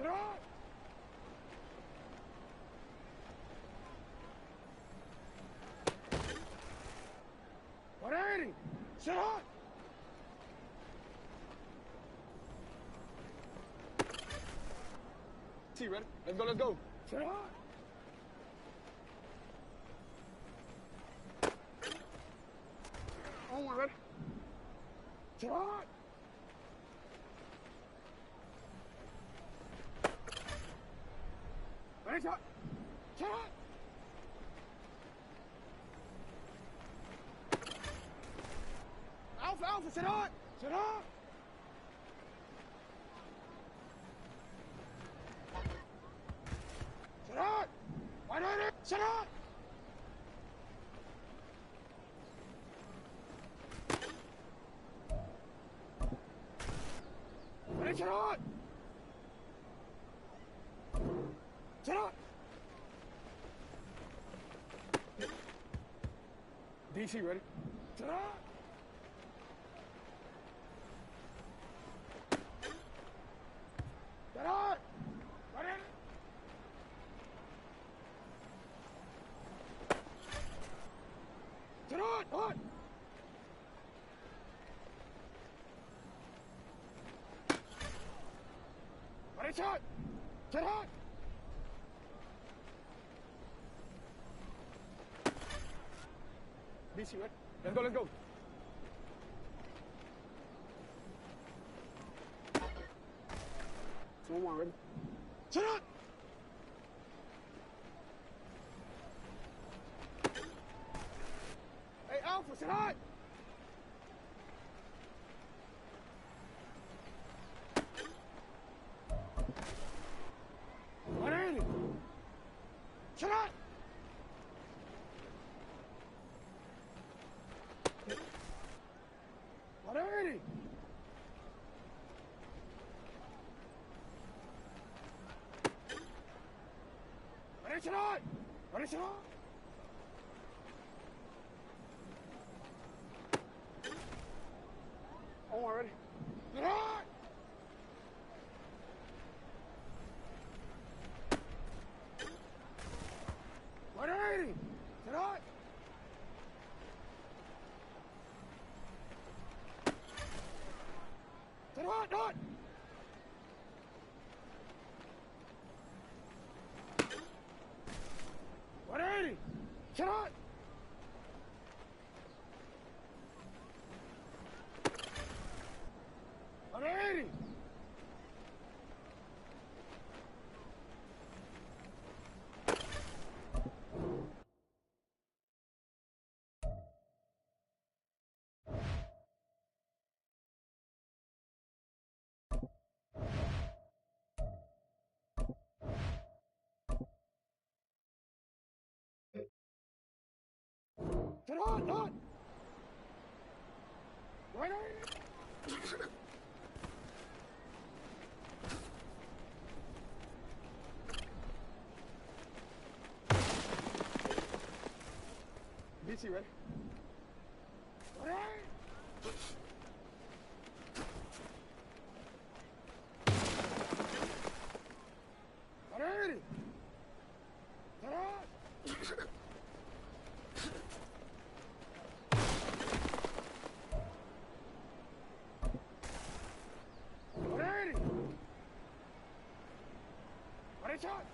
on! 180! Sit on! T, ready? Let's go, let's go. Sit on! On one, ready? Sit on! Ready, shot! Sit on! Alpha, Alpha, sit on! Sit on! Sit on! Wide open! Sit on! Ready, sit on! Sit on! DC, ready? Sit on! Sit on! Ready? Sit on! Ready, shot! Sit on! DC, ready? Let's go, let's go. One, ready? Sit on! Hey, Alpha, sit on! What are you? Sit on! What are you? Ready, sit on! Ready, sit on! Oh, ready? Sit on! What are you? Sit on! Sit on! Not! What are you? Sit on! What are you? Sit on! Not! What are you? DC, ready? What are you? What are you? Sit on! What are you? What are you shot?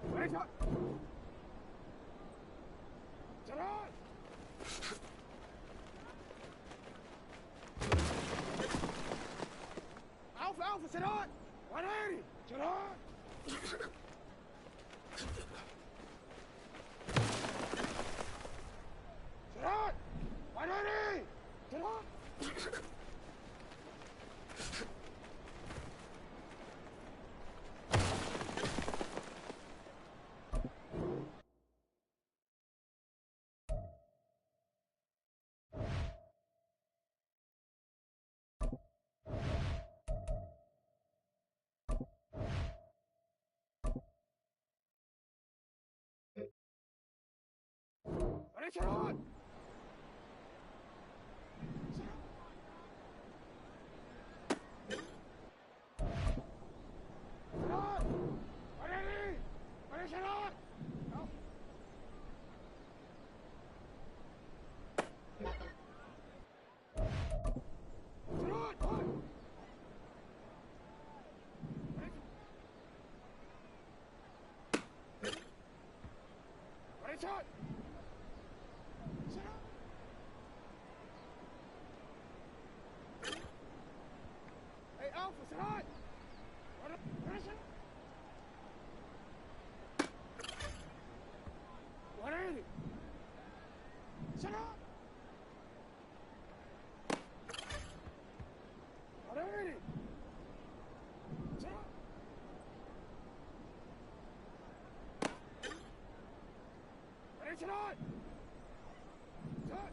What are you shot? Sit on! Alpha, Alpha, sit on! 180! Sit on! Ready, set on! Set on! Ready! Ready, set on! No. Set on! On! Ready, set! Set on! Hey, Alpha, set on! Ready, set on! 180! Set on! 180! Set on! Ready, set on! Set!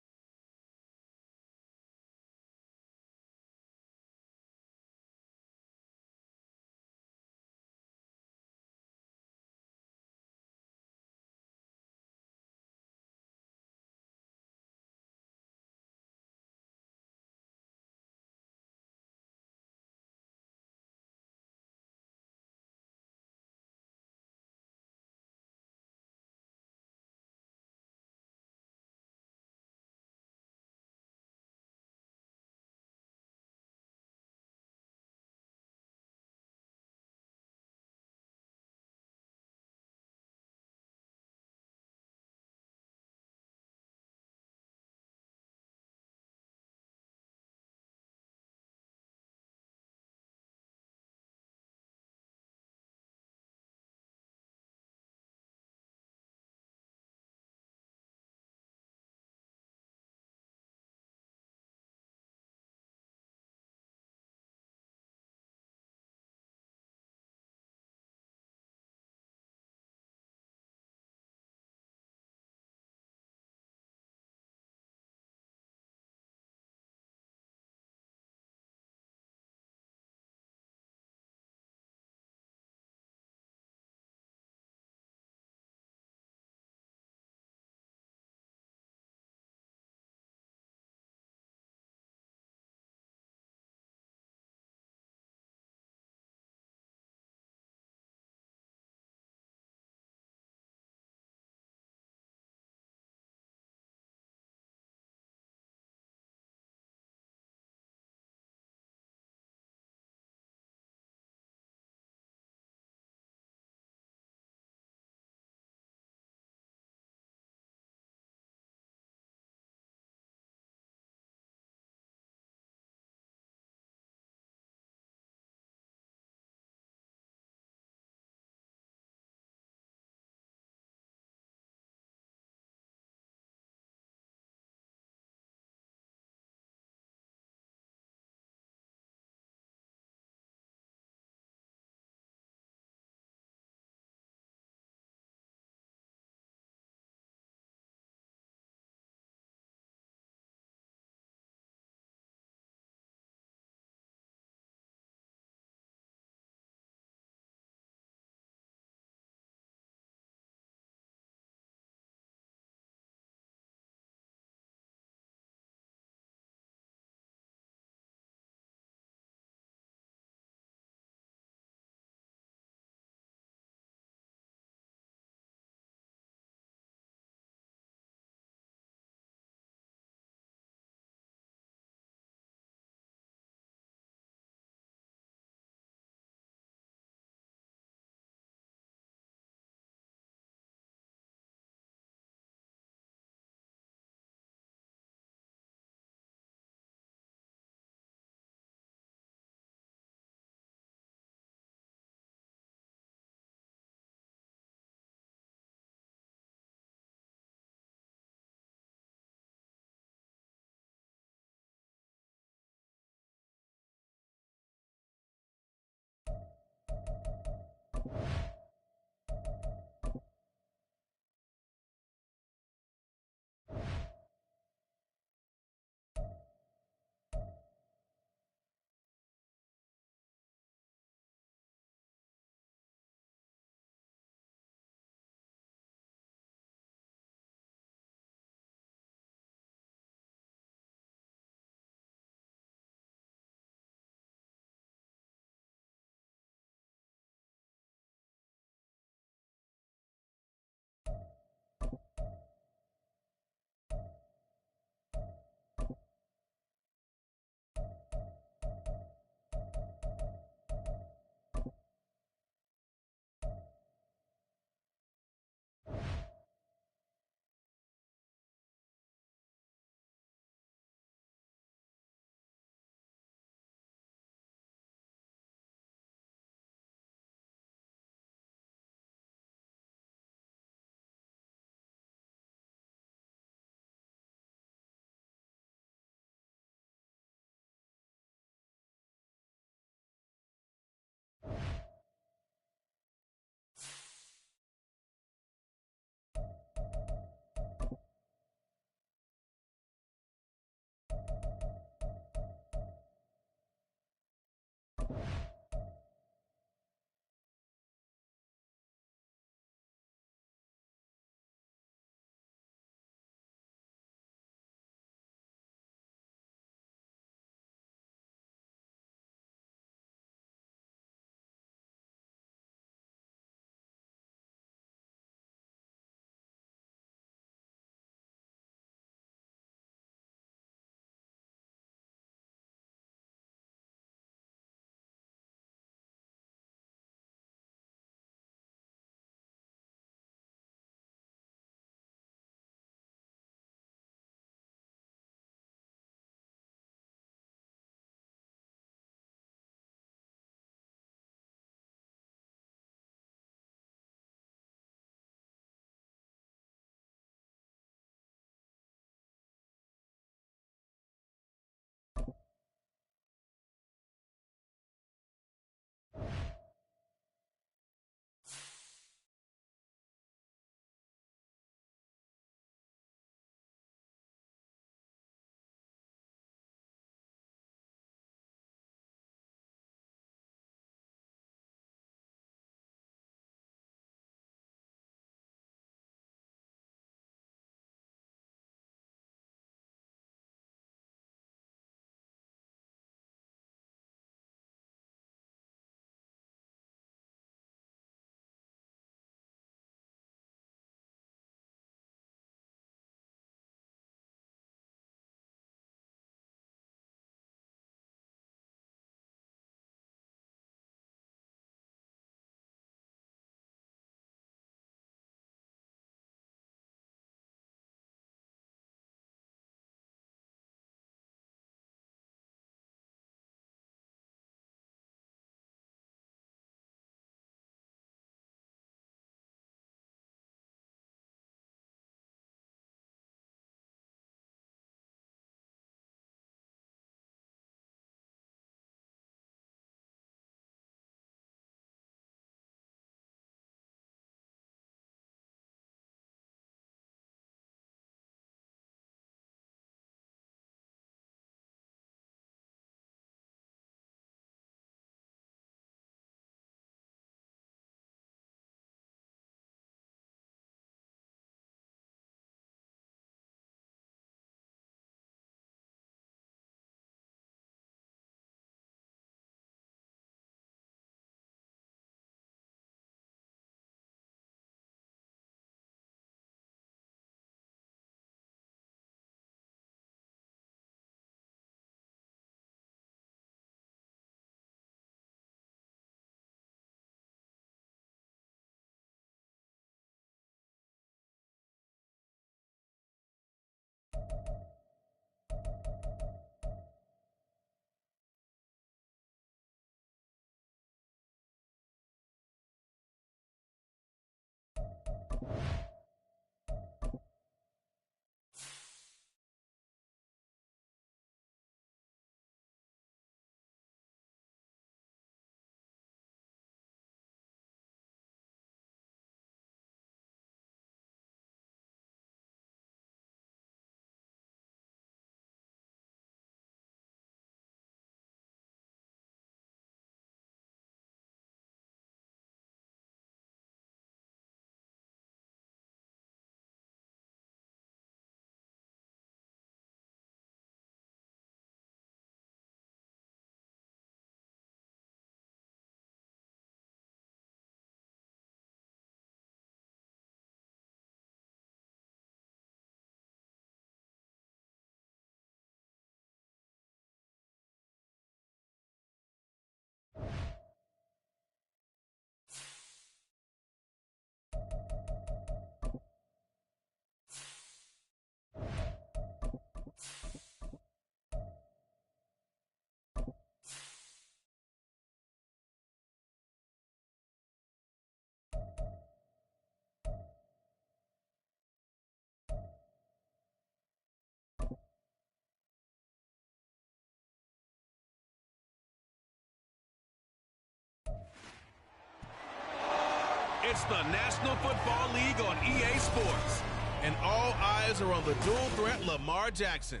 It's the National Football League on EA Sports. And all eyes are on the dual threat Lamar Jackson.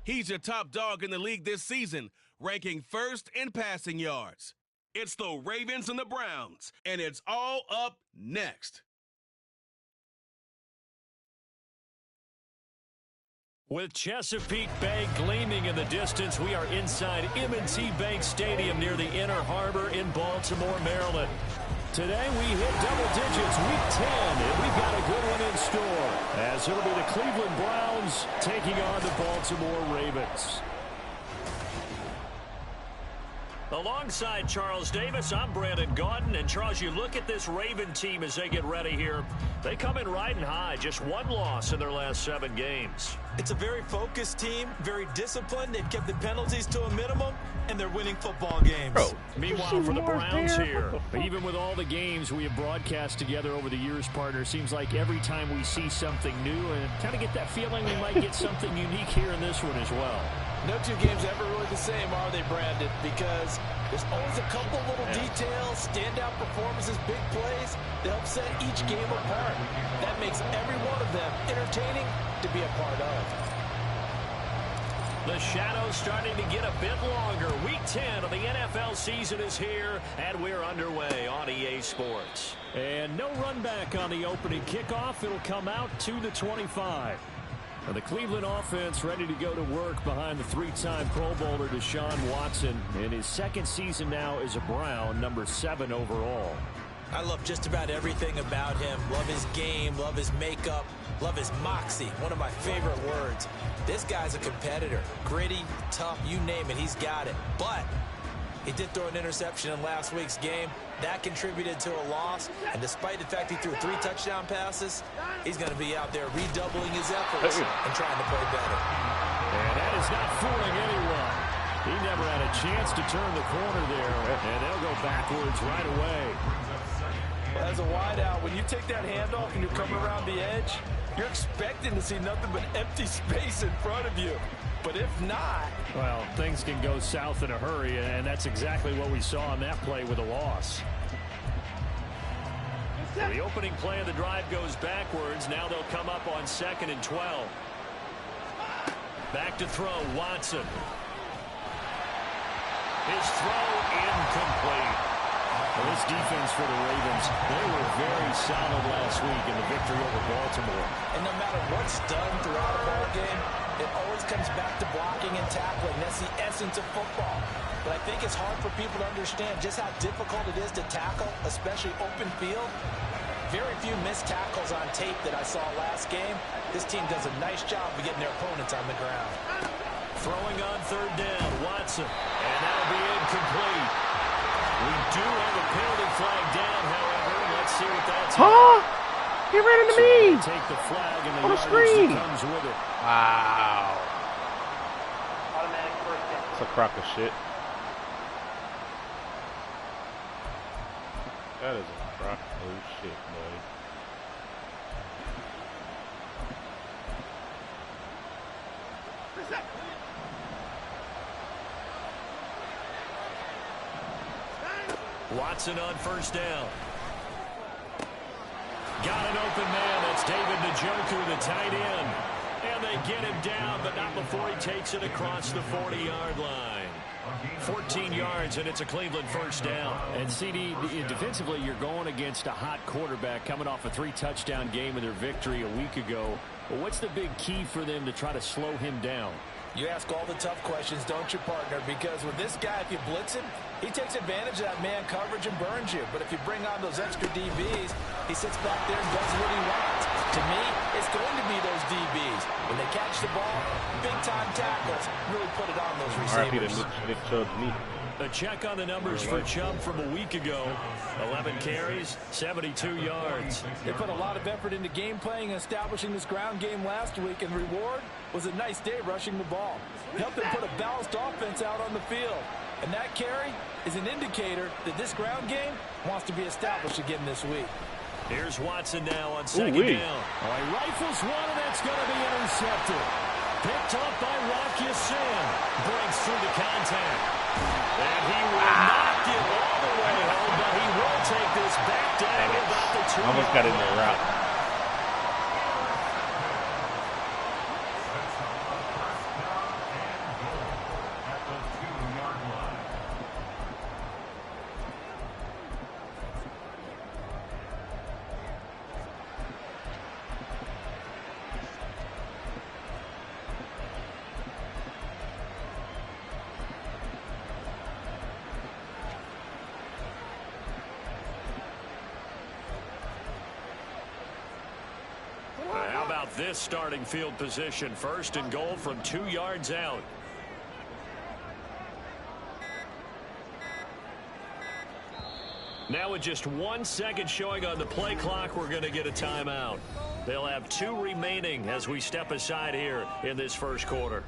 He's your top dog in the league this season, ranking first in passing yards. It's the Ravens and the Browns, and it's all up next. With Chesapeake Bay gleaming in the distance, we are inside M&T Bank Stadium near the Inner Harbor in Baltimore, Maryland. Today we hit double digits, week 10, and we've got a good one in store, as it'll be the Cleveland Browns taking on the Baltimore Ravens. Alongside Charles Davis, I'm Brandon Gaudin. And Charles, you look at this Raven team as they get ready here. They come in riding high, just one loss in their last 7 games. It's a very focused team, very disciplined. They've kept the penalties to a minimum, and they're winning football games. Meanwhile, for the Browns here, even with all the games we have broadcast together over the years, partner, seems like every time we see something new and kind of get that feeling we might get something unique here in this one as well. No 2 games ever really the same, are they, Brandon? Because there's always a couple little details, standout performances, big plays that help set each game apart. That makes every one of them entertaining to be a part of. The shadow's starting to get a bit longer. Week 10 of the NFL season is here, and we're underway on EA Sports. And no run back on the opening kickoff. It'll come out to the 25. And the Cleveland offense ready to go to work behind the 3-time Pro Bowler Deshaun Watson in his 2nd season now as a Brown, number 7 overall. I love just about everything about him. Love his game, love his makeup, love his moxie, one of my favorite words. This guy's a competitor. Gritty, tough, you name it, he's got it. But he did throw an interception in last week's game. That contributed to a loss. And despite the fact he threw 3 touchdown passes, he's going to be out there redoubling his efforts and trying to play better. And that is not fooling anyone. He never had a chance to turn the corner there, and they'll go backwards right away. Well, as a wideout, when you take that handoff and you're coming around the edge, you're expecting to see nothing but empty space in front of you. But if not... Well, things can go south in a hurry, and that's exactly what we saw on that play with a loss. The opening play of the drive goes backwards. Now they'll come up on 2nd and 12. Back to throw, Watson. His throw incomplete. Well, this defense for the Ravens, they were very solid last week in the victory over Baltimore. And no matter what's done throughout a ball game, it always comes back to blocking and tackling. That's the essence of football. But I think it's hard for people to understand just how difficult it is to tackle, especially open field. Very few missed tackles on tape that I saw last game. This team does a nice job of getting their opponents on the ground. Throwing on 3rd down, Watson. And that'll be incomplete. We do have a penalty flag down, however. Let's see what that's about. He ran into me! Take the flag and the on the screen! Comes with it. Wow. It's a crock of shit. That is a crock of shit, boy. Watson on 1st down. Got an open man. That's David Njoku, the tight end. And they get him down, but not before he takes it across the 40-yard line. 14 yards, and it's a Cleveland 1st down. And, CD, defensively, you're going against a hot quarterback coming off a 3-touchdown game in their victory a week ago. Well, what's the big key for them to try to slow him down? You ask all the tough questions, don't you, partner? Because with this guy, if you blitz him, he takes advantage of that man coverage and burns you. But if you bring on those extra DBs, he sits back there and does what he wants. To me, it's going to be those DBs. When they catch the ball, big-time tackles, really put it on those receivers. Nick Chubb's knee. A check on the numbers for Chubb from a week ago. 11 carries, 72 yards. They put a lot of effort into game playing and establishing this ground game last week, and the reward was a nice day rushing the ball. Helped them put a balanced offense out on the field. And that carry is an indicator that this ground game wants to be established again this week. Here's Watson now on 2nd down. Oh, he rifles one, and that's going to be intercepted. Picked up by Rocky Sin. Breaks through the contact. And he will not get all the way home, but he will take this back down to about the Almost got in there route. How about this starting field position? First and goal from 2 yards out. Now with just 1 second showing on the play clock, we're going to get a timeout. They'll have 2 remaining as we step aside here in this first quarter.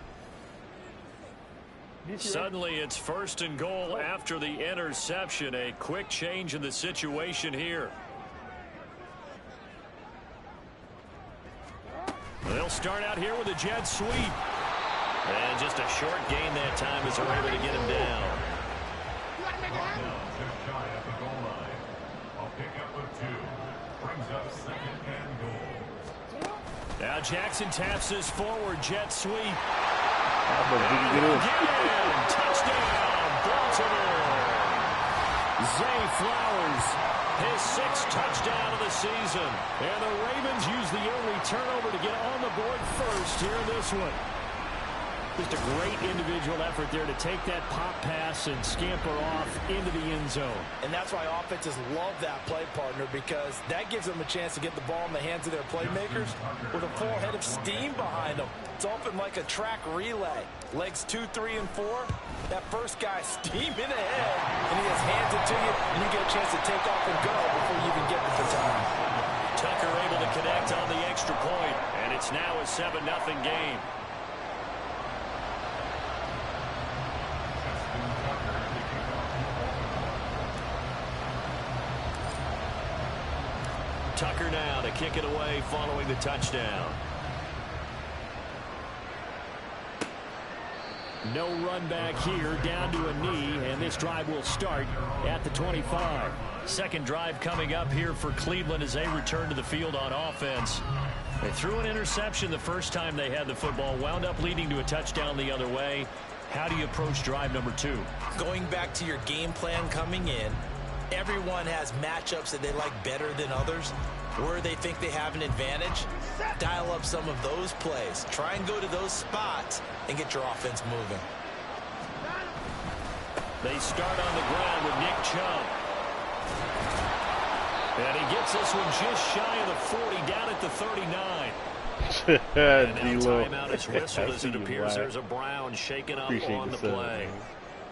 Suddenly it's first and goal after the interception. A quick change in the situation here. They'll start out here with a jet sweep. And just a short gain that time as they're able to get him down. Now Jackson taps his forward jet sweep. Again, touchdown, Baltimore. Zay Flowers, his 6th touchdown of the season. And the Ravens use the early turnover to get on the board first here in this one. Just a great individual effort there to take that pop pass and scamper off into the end zone. And that's why offenses love that play, partner, because that gives them a chance to get the ball in the hands of their playmakers with a full head of steam behind them. It's often like a track relay. Legs 2, 3, and 4. That first guy steaming ahead, and he just hands it to you, and you get a chance to take off and go before you even get to the time. Tucker able to connect on the extra point, and it's now a 7-0 game. Tucker now to kick it away following the touchdown. No run back here, down to a knee, and this drive will start at the 25. Second drive coming up here for Cleveland as they return to the field on offense. They threw an interception the first time they had the football, wound up leading to a touchdown the other way. How do you approach drive number 2? Going back to your game plan coming in, everyone has matchups that they like better than others. Where they think they have an advantage, dial up some of those plays. Try and go to those spots and get your offense moving. They start on the ground with Nick Chubb. And he gets this one just shy of the 40, down at the 39. And now timeout is whistled as it appears there's a Brown shaken up on the play.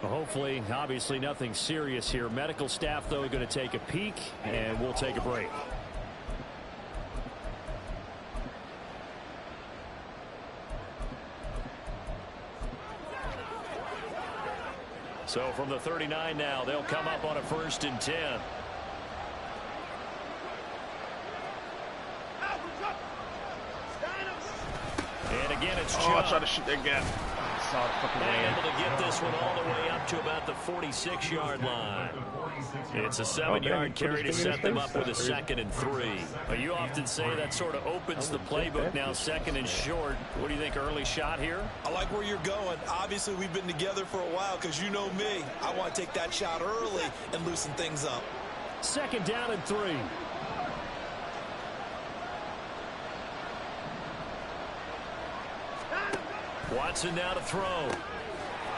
Well, hopefully, obviously nothing serious here. Medical staff, though, going to take a peek, and we'll take a break. So from the 39 now, they'll come up on a 1st and 10. And again, it's Chubb. I tried to shoot that gap. Saw it fucking land. Able to get this one all the way up to about the 46-yard line. It's a 7-yard carry to set them up with a 2nd and 3. Well, you often say that sort of opens the playbook now, 2nd and short. What do you think, early shot here? I like where you're going. Obviously, we've been together for a while because you know me. I want to take that shot early and loosen things up. 2nd down and 3. Watson now to throw.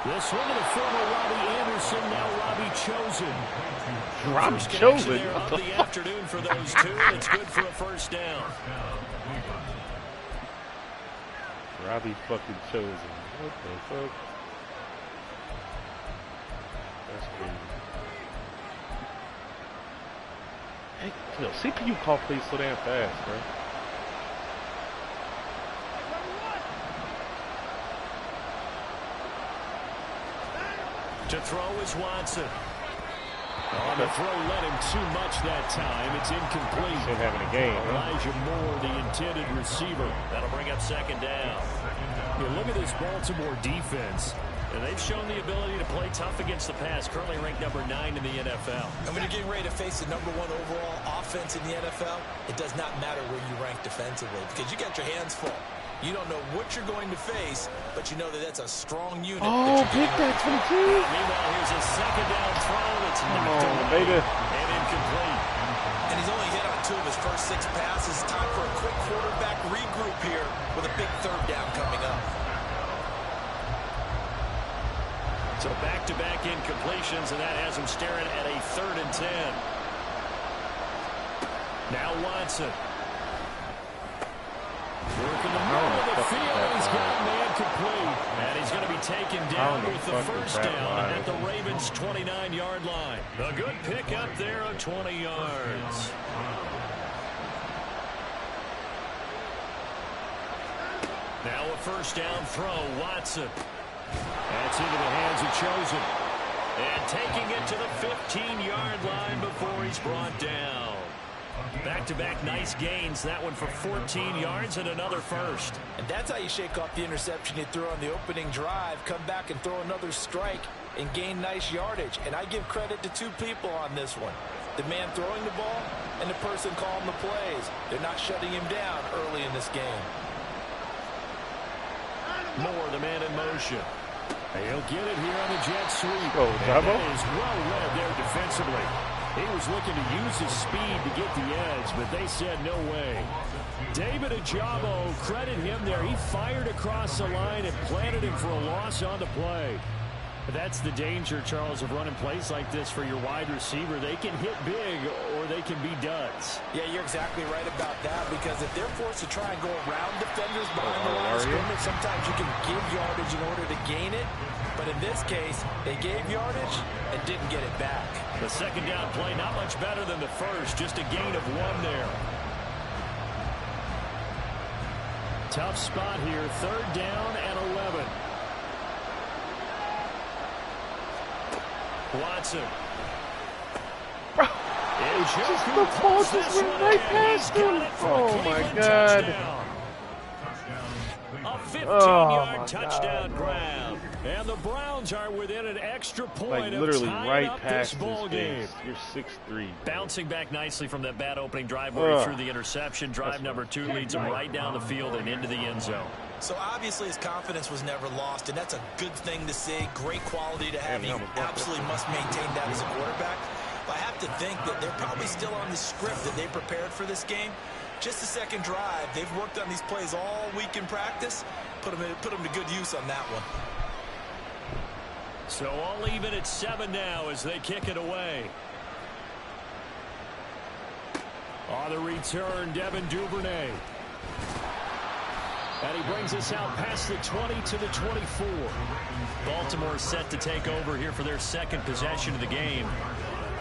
This one to the former Robbie Anderson, now Robbie Chosen. Robbie Chosen? There of the afternoon for those two, and it's good for a 1st down. Robbie fucking Chosen. What the fuck? That's crazy. Hey, CPU call plays so damn fast, bro. To throw is Watson. On the throw led him too much that time. It's incomplete. Ain't having a game, huh? Elijah Moore, the intended receiver. That'll bring up 2nd down. You look at this Baltimore defense. And they've shown the ability to play tough against the pass, currently ranked number 9 in the NFL. And when you're getting ready to face the #1 overall offense in the NFL, it does not matter where you rank defensively because you got your hands full. You don't know what you're going to face, but you know that that's a strong unit. Oh, pick that 22. Meanwhile, here's a second down throw. It's knocked away baby. and incomplete. And he's only hit on 2 of his first 6 passes. Time for a quick quarterback regroup here with a big 3rd down coming up. So back-to-back incompletions, and that has him staring at a 3rd and 10. Now Watson. Working the middle of the field. He's got a man complete. And he's going to be taken down with the first down at the Ravens' 29-yard line. A good pick up there of 20 yards. Now a first down throw. Watson. That's into the hands of Chosen. And taking it to the 15-yard line before he's brought down. Back-to-back nice gains. That one for 14 yards and another first. And that's how you shake off the interception you threw on the opening drive. Come back and throw another strike and gain nice yardage. And I give credit to 2 people on this one. The man throwing the ball and the person calling the plays. They're not shutting him down early in this game. Moore, the man in motion. He'll get it here on the jet sweep. Oh, and that is well read there defensively. He was looking to use his speed to get the edge, but they said no way. David Ajabo, credit him there. He fired across the line and planted him for a loss on the play. That's the danger, Charles, of running plays like this for your wide receiver. They can hit big or they can be duds. Yeah, you're exactly right about that because if they're forced to try and go around defenders behind the line of scrimmage, sometimes you can give yardage in order to gain it. But in this case, they gave yardage and didn't get it back. The second down play, not much better than the first, just a gain of 1 there. Tough spot here, 3rd down and 11. Watson. The ball just went right past him. Oh, my God. A 15-yard touchdown grab. And the Browns are within an extra point like of literally tying right up past this ball game. You're 6'3". Bouncing back nicely from that bad opening drive where he threw the interception. Drive number 2 leads him right down the field and into the end zone. So obviously his confidence was never lost, and that's a good thing to see. Great quality to have. He absolutely must maintain that as a quarterback. But I have to think that they're probably still on the script that they prepared for this game. Just the second drive. They've worked on these plays all week in practice. Put them to good use on that one. So all even at 7 now as they kick it away. On the return, Devin Duvernay. And he brings us out past the 20 to the 24. Baltimore set to take over here for their second possession of the game.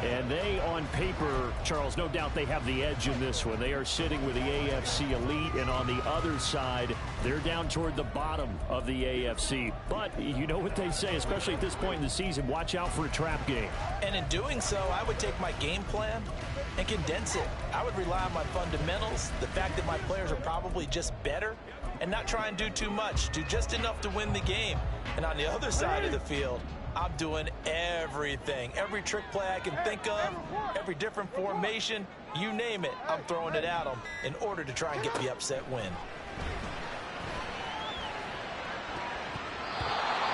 And they, on paper, Charles, no doubt they have the edge in this one. They are sitting with the AFC elite, and on the other side, they're down toward the bottom of the AFC. But you know what they say, especially at this point in the season, watch out for a trap game. And in doing so, I would take my game plan and condense it. I would rely on my fundamentals, the fact that my players are probably just better, and not try and do too much, do just enough to win the game. And on the other side of the field, I'm doing everything. Every trick play I can think of, every different formation, you name it, I'm throwing it at them in order to try and get the upset win.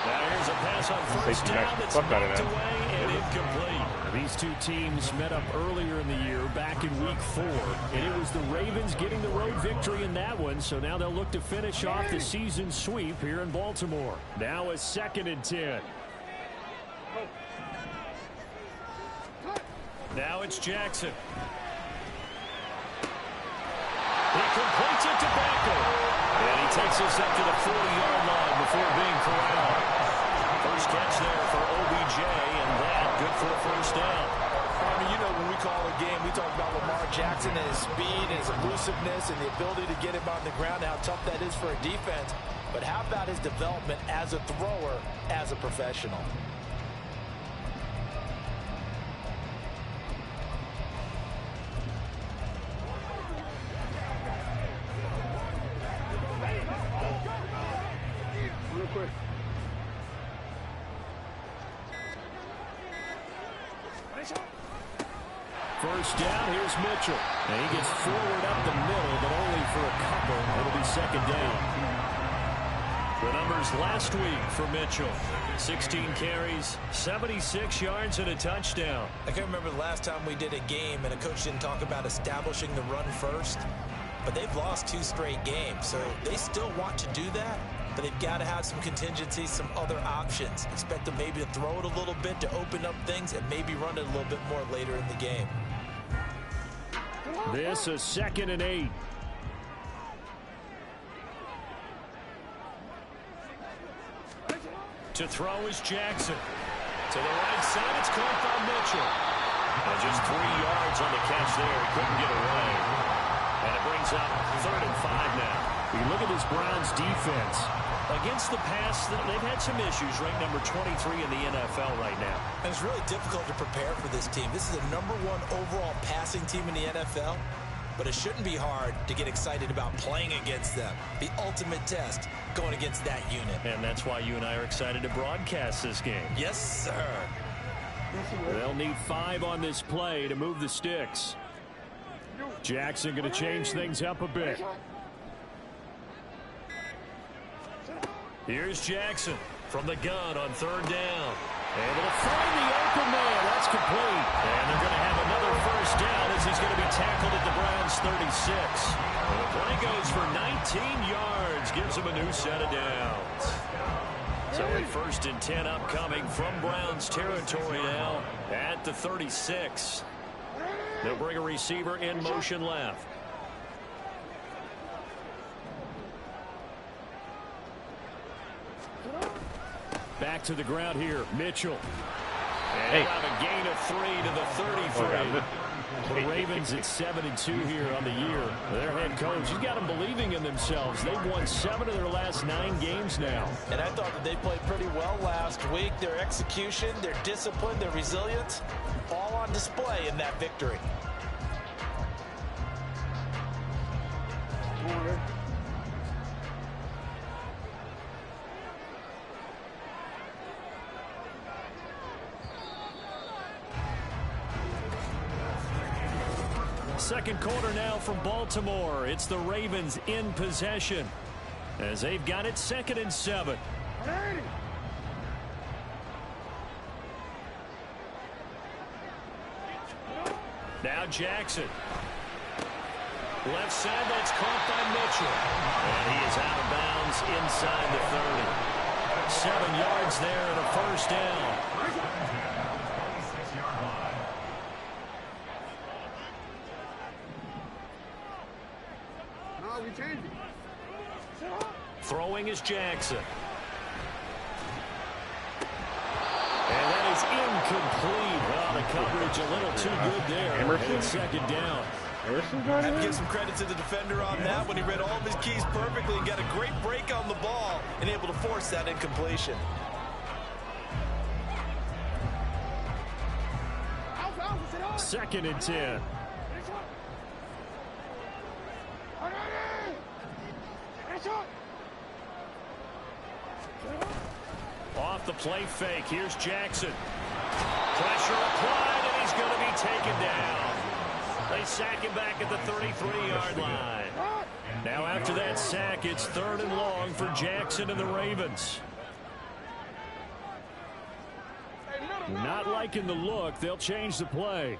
Now here's a pass on first down that's knocked away and incomplete. These two teams met up earlier in the year, back in Week 4, and it was the Ravens getting the road victory in that one, so now they'll look to finish off the season sweep here in Baltimore. Now a 2nd and 10. Now it's Jackson. He completes it to Becker. And he takes us up to the 40-yard line before being corralled. First catch there for OBJ, and that good for a first down. I mean, you know, when we call a game, we talk about Lamar Jackson and his speed and his elusiveness and the ability to get him on the ground, how tough that is for a defense. But how about his development as a thrower, as a professional? First down, here's Mitchell. And he gets forward up the middle, but only for a couple. It'll be second down. The numbers last week for Mitchell. 16 carries, 76 yards, and a touchdown. I can't remember the last time we did a game and a coach didn't talk about establishing the run first. But they've lost 2 straight games, so they still want to do that. But they've got to have some contingencies, some other options. Expect them maybe to throw it a little bit to open up things and maybe run it a little bit more later in the game. This is 2nd and 8. To throw is Jackson. To the right side, it's caught by Mitchell. And just 3 yards on the catch there. He couldn't get away. And it brings up 3rd and 5 now. You look at this Browns defense. Against the pass, they've had some issues. Ranked number 23 in the NFL right now. And it's really difficult to prepare for this team. This is the #1 overall passing team in the NFL. But it shouldn't be hard to get excited about playing against them. The ultimate test going against that unit. And that's why you and I are excited to broadcast this game. Yes, sir. They'll need 5 on this play to move the sticks. Jackson going to change things up a bit. Here's Jackson from the gun on 3rd down. Able to find the open man. That's complete. And they're going to have another first down as he's going to be tackled at the Browns 36. And the play goes for 19 yards. Gives him a new set of downs. So a 1st and 10 upcoming from Browns territory now at the 36. They'll bring a receiver in motion left. Back to the ground here, Mitchell. And he'll have a gain of 3 to the 33. The Ravens at 7-2 here on the year. Their head coach, he's got them believing in themselves. They've won 7 of their last 9 games now. And I thought that they played pretty well last week. Their execution, their discipline, their resilience, all on display in that victory. Second quarter now from Baltimore. It's the Ravens in possession as they've got it 2nd and 7. Now Jackson. Left side, that's caught by Mitchell. And he is out of bounds inside the 30. 7 yards there and a first down. Throwing is Jackson. And that is incomplete. Well, the coverage a little too good there. Emerson? 2nd down. Emerson I have to give some credit to the defender on that when he read all of his keys perfectly and got a great break on the ball and able to force that incompletion. Second and 10. Off the play fake. Here's Jackson. Pressure applied, and he's going to be taken down. They sack him back at the 33-yard line. Now after that sack, it's 3rd and long for Jackson and the Ravens. Not liking the look. They'll change the play.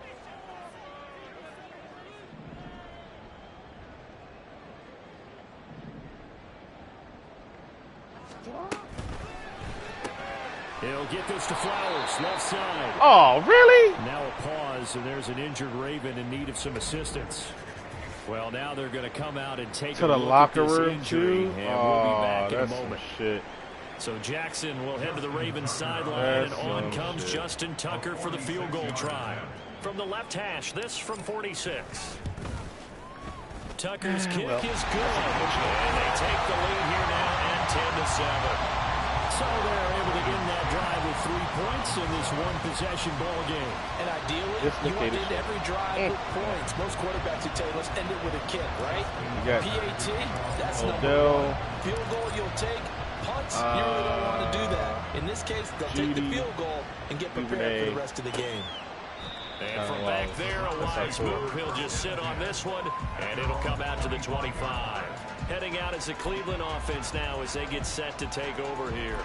He'll get this to Flowers, left side. Oh, really? Now a pause, and there's an injured Raven in need of some assistance. Well, now they're going to come out and take To a the look locker at this room, injury, too? and we'll be back in a that's moment. some shit. So Jackson will head to the Ravens sideline, and That's on some comes shit. Justin Tucker for the field goal try. From the left hash, this from 46. Tucker's kick is good, and they take the lead here now at 10-7. So they're able to end that drive with 3 points in this one-possession ball game. And ideally, you want to end every drive with points. Most quarterbacks would tell you, let's end it with a kick, right? You got PAT, that's Odell. number 1. Field goal you'll take. Punts, you really don't want to do that. In this case, they'll take the field goal and get prepared for the rest of the game. And from back there, a wise move. He'll just sit on this one, and it'll come out to the 25. Heading out as the Cleveland offense now as they get set to take over here.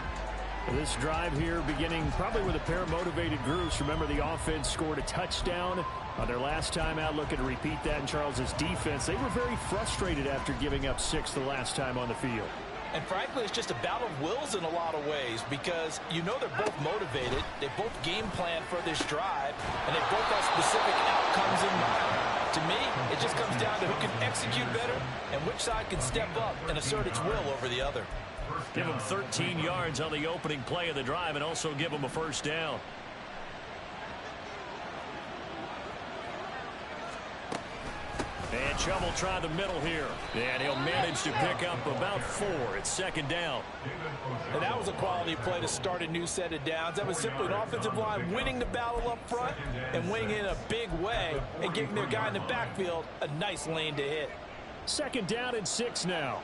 This drive here beginning probably with a pair of motivated groups. Remember, the offense scored a touchdown on their last time out. Looking to repeat that in Charles's defense. They were very frustrated after giving up 6 the last time on the field. And frankly, it's just a battle of wills in a lot of ways because you know they're both motivated. They both game plan for this drive, and they both have specific outcomes in mind. To me, it just comes down to who can execute better and which side can step up and assert its will over the other. Give them 13 yards on the opening play of the drive and also give them a first down. And Chubb will try the middle here. And he'll manage to pick up about 4. It's second down. And that was a quality play to start a new set of downs. That was simply an offensive line winning the battle up front and winning in a big way and giving their guy in the backfield a nice lane to hit. Second down and 6 now.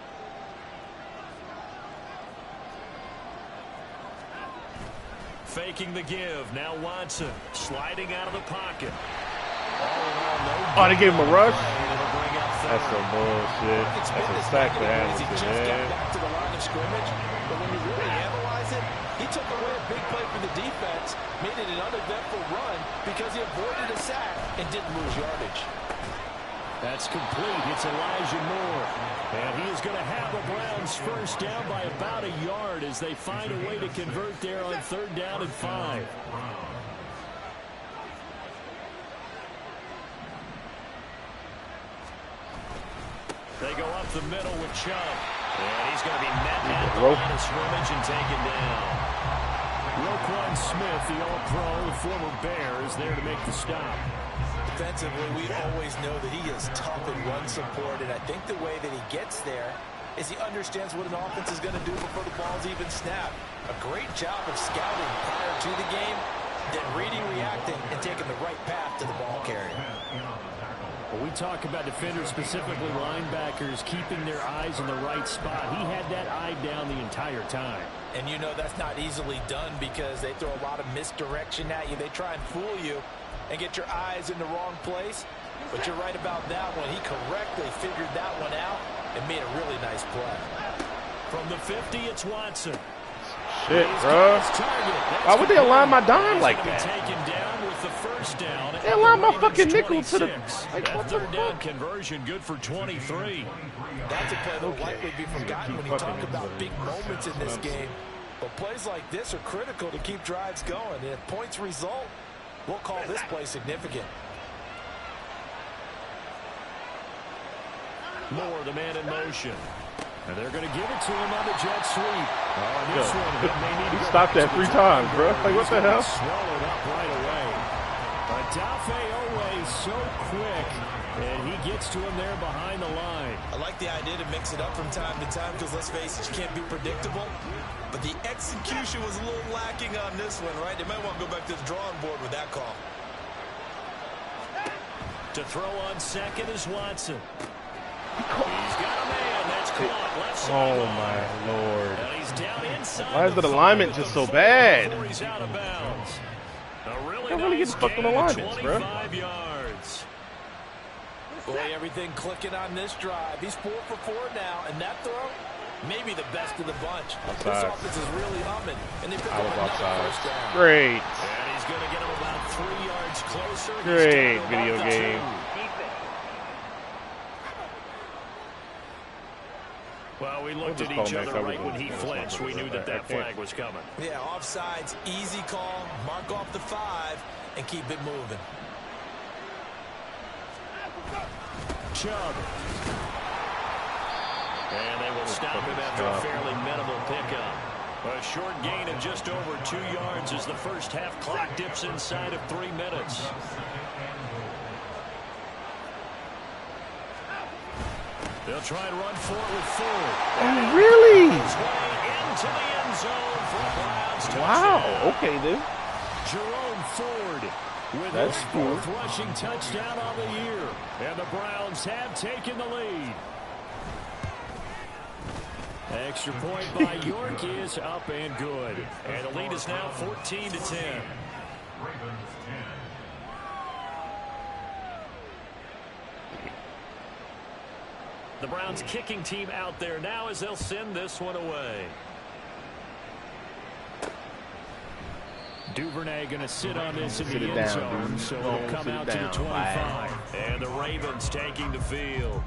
Faking the give. Now Watson sliding out of the pocket. Oh, they gave him a rush? That's some bullshit. That's a sack for Hamilton, man. Back to the line of scrimmage, but when you really analyze it, he took away a big play for the defense, made it an uneventful run because he avoided a sack and didn't lose yardage. That's complete. It's Elijah Moore. And he is going to have the Browns first down by about a yard as they find a way to convert there on 3rd down and 5. They go up the middle with Chubb. And he's going to be met at the line of scrimmage and taken down. Roquan Smith, the All-Pro, the former Bear, is there to make the stop. Defensively, we always know that he is tough in run support, and I think the way that he gets there is he understands what an offense is going to do before the ball's even snapped. A great job of scouting prior to the game, then reading, reacting, and taking the right path to the ball carrier. When we talk about defenders, specifically linebackers, keeping their eyes in the right spot, he had that eye down the entire time. And you know that's not easily done because they throw a lot of misdirection at you. They try and fool you and get your eyes in the wrong place. But you're right about that one. He correctly figured that one out and made a really nice play. From the 50, it's Watson. Shit, bro. Why would they align my dime like that? Taken down with the first down. They align my fucking nickel to the... Like, what the fuck? Conversion good for 23. That's a play that will likely be forgotten when you talk about big moments in this game. But plays like this are critical to keep drives going. And if points result, we'll call this play significant. Moore, the man in motion. And they're going to give it to him on the jet sweep. Oh, this one, they need to stopped that 3 times, bro. Like, what the hell? Swallowed up right away. Adafe Owe so quick, and he gets to him there behind the line. I like the idea to mix it up from time to time because, let's face it, you can't be predictable. But the execution was a little lacking on this one, right? They might want to go back to the drawing board with that call. To throw on second is Watson. He's got a man. That's caught. Left side. Oh, my Lord. And he's down inside. Why is the alignment just so bad? He's out of bounds. I really get fucked on alignments, bro. 25 yards. Boy, everything clicking on this drive. He's 4 for 4 now, and that throw, maybe the best of the bunch. Outside. This offense is really humming, and they pick I up was another outside. first down. Great. And he's going to get him about 3 yards closer. Great video game. Well, we looked at each other right when he flinched. We knew that that flag was coming. Yeah, offsides, easy call, mark off the 5, and keep it moving. Chubb. And they will stop him after a fairly minimal pickup. A short gain of just over 2 yards as the first half clock dips inside of 3 minutes. They'll try and run for it with Ford. Oh, really? Into the end zone for a Browns touchdown. Wow. Okay, dude. Jerome Ford with his 4th rushing touchdown on the year. And the Browns have taken the lead. Extra point by York is up and good. And the lead is now 14-10. The Browns kicking team out there now as they'll send this one away. Duvernay going to sit on this in the end zone, so it'll come out to the 25. And the Ravens taking the field.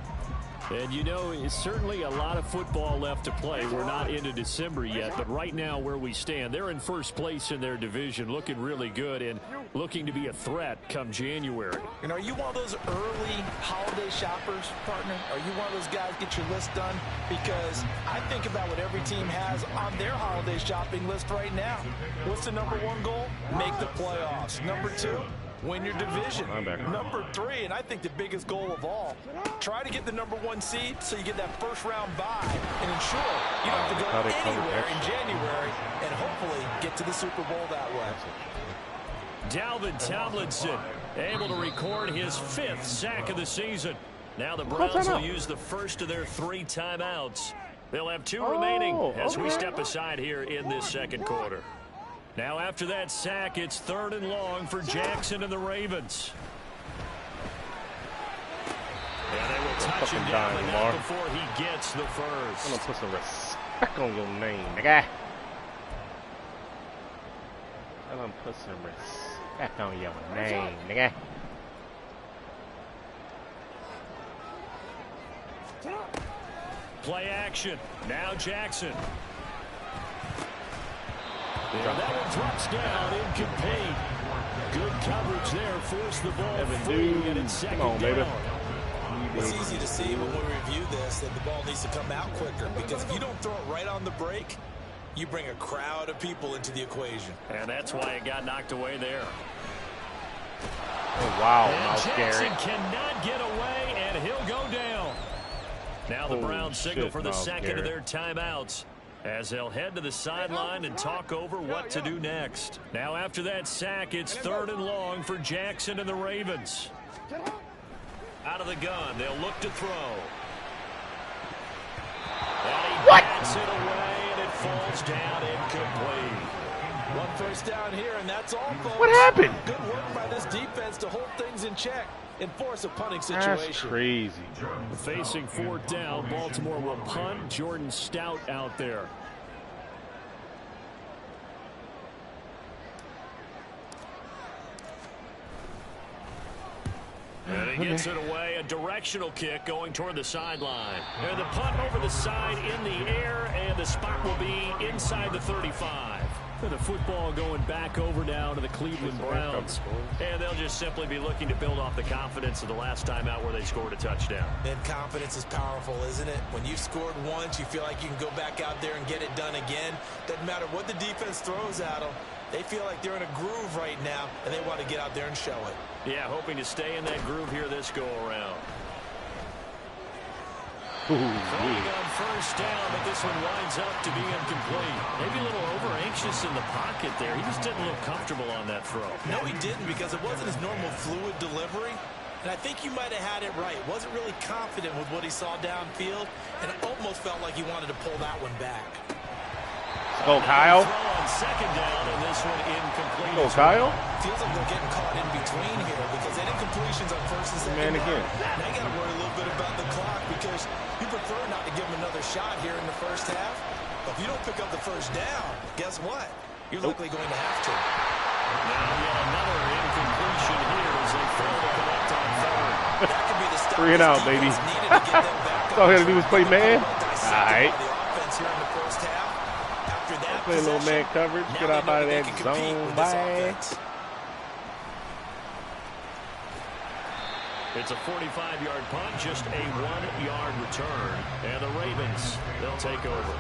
And, you know, it's certainly a lot of football left to play. We're not into December yet, but right now where we stand, they're in first place in their division, looking really good and looking to be a threat come January. And are you one of those early holiday shoppers, partner? Are you one of those guys get your list done? Because I think about what every team has on their holiday shopping list right now. What's the number one goal? Make the playoffs. Number two, win your division. Number three, and I think the biggest goal of all, try to get the number one seed so you get that first round bye and ensure you don't have to go anywhere in January and hopefully get to the Super Bowl that way. Dalvin Tomlinson able to record his 5th sack of the season. Now the Browns will use the first of their 3 timeouts. They'll have 2 remaining as we step aside here in this second quarter. Now after that sack, it's 3rd and long for Jackson and the Ravens. And they will touch him down the net before he gets the first. I'm going to put some respect on your name, nigga. I'm going to put some respect on your name, nigga. Play action. Now Jackson. And that one drops down, incomplete. Good coverage there, forced the ball free, and it's 2nd down. It's easy to see when we review this that the ball needs to come out quicker, because if you don't throw it right on the break, you bring a crowd of people into the equation. And that's why it got knocked away there. Oh, wow. And Jackson cannot get away, and he'll go down. Now the Browns signal for the second of their timeouts, as they'll head to the sideline and talk over what to do next. Now after that sack, it's 3rd and long for Jackson and the Ravens. Out of the gun, they'll look to throw. And he bats it away, and it falls down incomplete. 1 first down here, and that's all, folks. What happened? Good work by this defense to hold things in check and force a punting situation. That's crazy. Facing 4th down, Baltimore will punt. Jordan Stout out there. And he gets it away, a directional kick going toward the sideline. And the punt over the side in the air, and the spot will be inside the 35. And the football going back over now to the Cleveland Browns. And they'll just simply be looking to build off the confidence of the last time out where they scored a touchdown. And confidence is powerful, isn't it? When you've scored once, you feel like you can go back out there and get it done again. Doesn't matter what the defense throws at them. They feel like they're in a groove right now, and they want to get out there and show it. Yeah, hoping to stay in that groove here this go-around. Throwing on first down, but this one winds up to be incomplete. Maybe a little over-anxious in the pocket there. He just didn't look comfortable on that throw. No, he didn't, because it wasn't his normal fluid delivery. And I think you might have had it right. Wasn't really confident with what he saw downfield, and it almost felt like he wanted to pull that one back. Go, Kyle. Throw on second down, and this one incomplete. Go, Kyle. Feels like they're getting caught in between here, because they did completions on first and second down. again. Now you got to worry a little bit about the clock, because you prefer not to give him another shot here in the first half. But if you don't pick up the first down, guess what? You're likely going to have to. Now yet another incompletion here as they fail to connect on third. That could be the stop. 3 and out, baby. That's all he had to do was play man. All right. The offense here in the first half. After that, Play a little man coverage. Get up out of that zone. Bye. It's a 45-yard punt, just a 1-yard return. And the Ravens, they'll take over.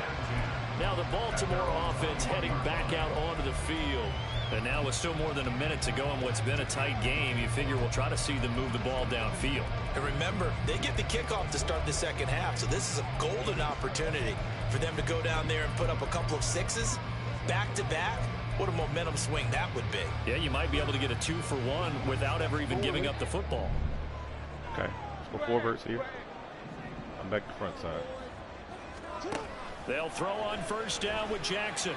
Now the Baltimore offense heading back out onto the field. And now with still more than a minute to go in what's been a tight game, you figure we'll try to see them move the ball downfield. And remember, they get the kickoff to start the second half, so this is a golden opportunity for them to go down there and put up a couple of sixes back-to-back. What a momentum swing that would be. Yeah, you might be able to get a 2-for-1 without ever even giving up the football. Okay, let's go forwards here. I'm back to front side. They'll throw on first down with Jackson.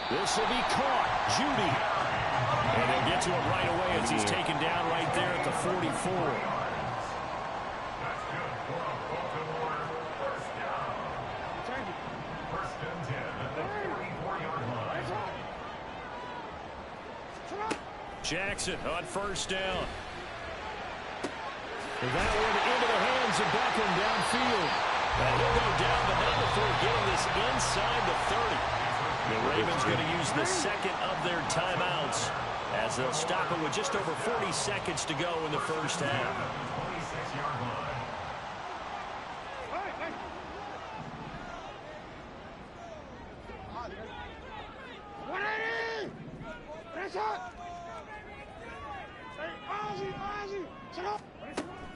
This will be caught. Judy. And they'll get to him right away as he's taken down right there at the 44. Jackson on first down. That one into the hands of Beckham downfield. And he'll go down, but not before getting this inside the 30. The Ravens going to use the second of their timeouts as they'll stop it with just over 40 seconds to go in the first half.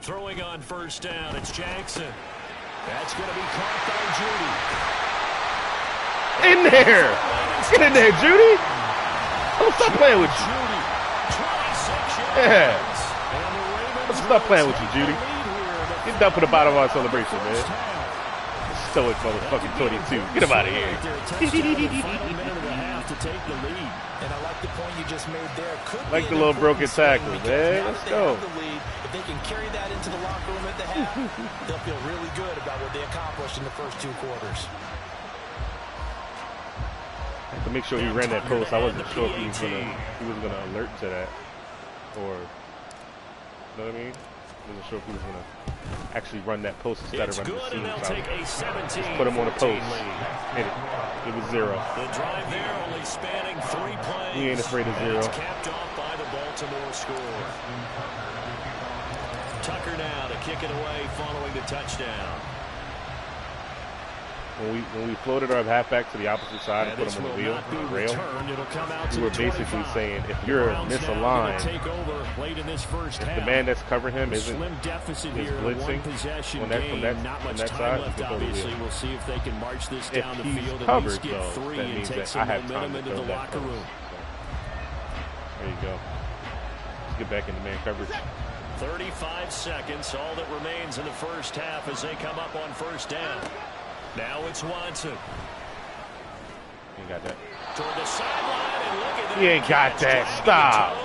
Throwing on first down, it's Jackson. That's going to be caught by Judy. In there! Get in there, Judy! Don't stop playing with you. Yeah. Let's stop playing with you, Judy. Get down for the bottom of our celebration, man. Stoic motherfucking 22. Get him out of here. To take the lead. And I like the point you just made there. Like the little broken tackle, man. Let's go. If they can carry that into the locker room at the half, they'll feel really good about what they accomplished in the first 2 quarters. To make sure he ran that post, I wasn't sure if he was gonna alert to that, or you know what I mean? I wasn't sure if he was gonna actually run that post instead of running the seam. So just put him on a post. Hit it. It was 0. The drive there only spanning 3 plays. He ain't afraid of 0. It's capped off by the Baltimore score. Tucker now to kick it away following the touchdown. When we floated our halfback to the opposite side and put him on the wheel, on the rail, we were basically saying if you're misaligned, if the man that's covering him is blitzing from that side, you can throw the wheel. We'll see if they can march this If down the he's field covered, and get though, 3 that and means take that some I have momentum time to into throw the that locker first. room. So, there you go. Let's get back into man coverage. 35 seconds, all that remains in the first half as they come up on first down. Now it's Watson. He ain't got that. Toward the sideline, and look at that. He ain't got that. Stop.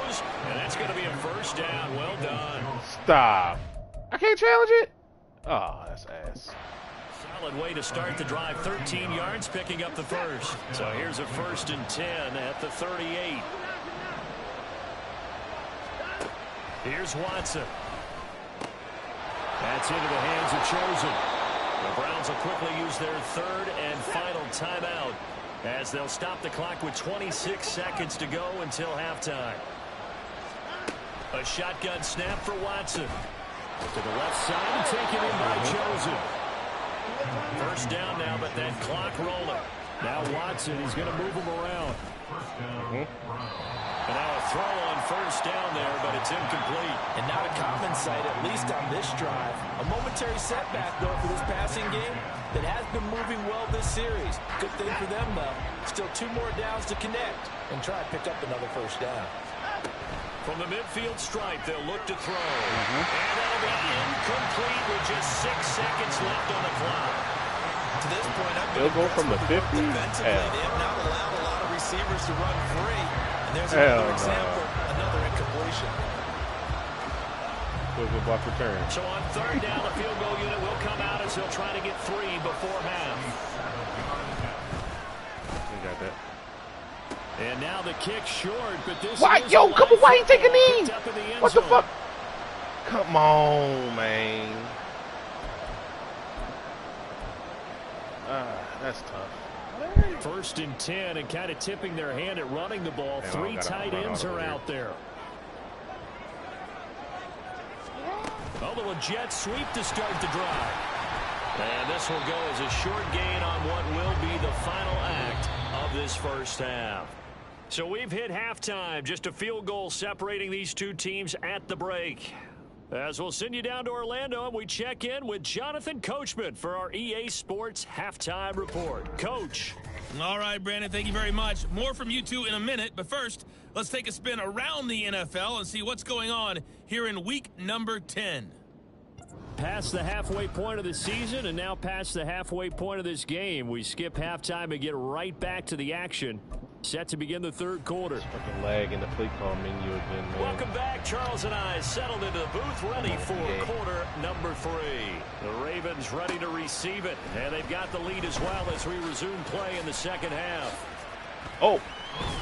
And that's going to be a first down. Well done. Stop. I can't challenge it. Oh, that's ass. Solid way to start the drive. 13 yards, picking up the first. So here's a 1st and 10 at the 38. Here's Watson. That's into the hands of Chosen. The Browns will quickly use their 3rd and final timeout as they'll stop the clock with 26 seconds to go until halftime. A shotgun snap for Watson. To the left side and taken in by Chosen. First down now, but that clock rolling. Now Watson is going to move him around. And now a throw on first down there, but it's incomplete. And not a common sight, at least on this drive. A momentary setback, though, for this passing game that has been moving well this series. Good thing for them, though. Still 2 more downs to connect and try to pick up another first down. From the midfield stripe, they'll look to throw. And that'll be incomplete with just 6 seconds left on the clock. To this point, they'll go from the 50. They have not allowed a lot of receivers to run free. And there's another example, another incompletion. Was a block return. So on 3rd down, the field goal unit will come out as they'll try to get 3 before half. You got that. And now the kick short, but this why? is Yo, come on, why you take a knee? the What the fuck? Come on, man. That's tough. 1st and 10 and kind of tipping their hand at running the ball. 3 tight ends are out there. Although a jet sweep to start the drive. And this will go as a short gain on what will be the final act of this first half. So we've hit halftime. Just a field goal separating these 2 teams at the break. As we'll send you down to Orlando, and we check in with Jonathan Coachman for our EA Sports Halftime Report. Coach. All right, Brandon, thank you very much. More from you two in a minute, but first, let's take a spin around the NFL and see what's going on here in week number 10. Past the halfway point of the season and now past the halfway point of this game. We skip halftime and get right back to the action. Set to begin the 3rd quarter. Fucking lag in the play call menu again, man. Welcome back. Charles and I settled into the booth, ready for quarter number 3. The Ravens ready to receive it, and they've got the lead as well as we resume play in the second half. Oh,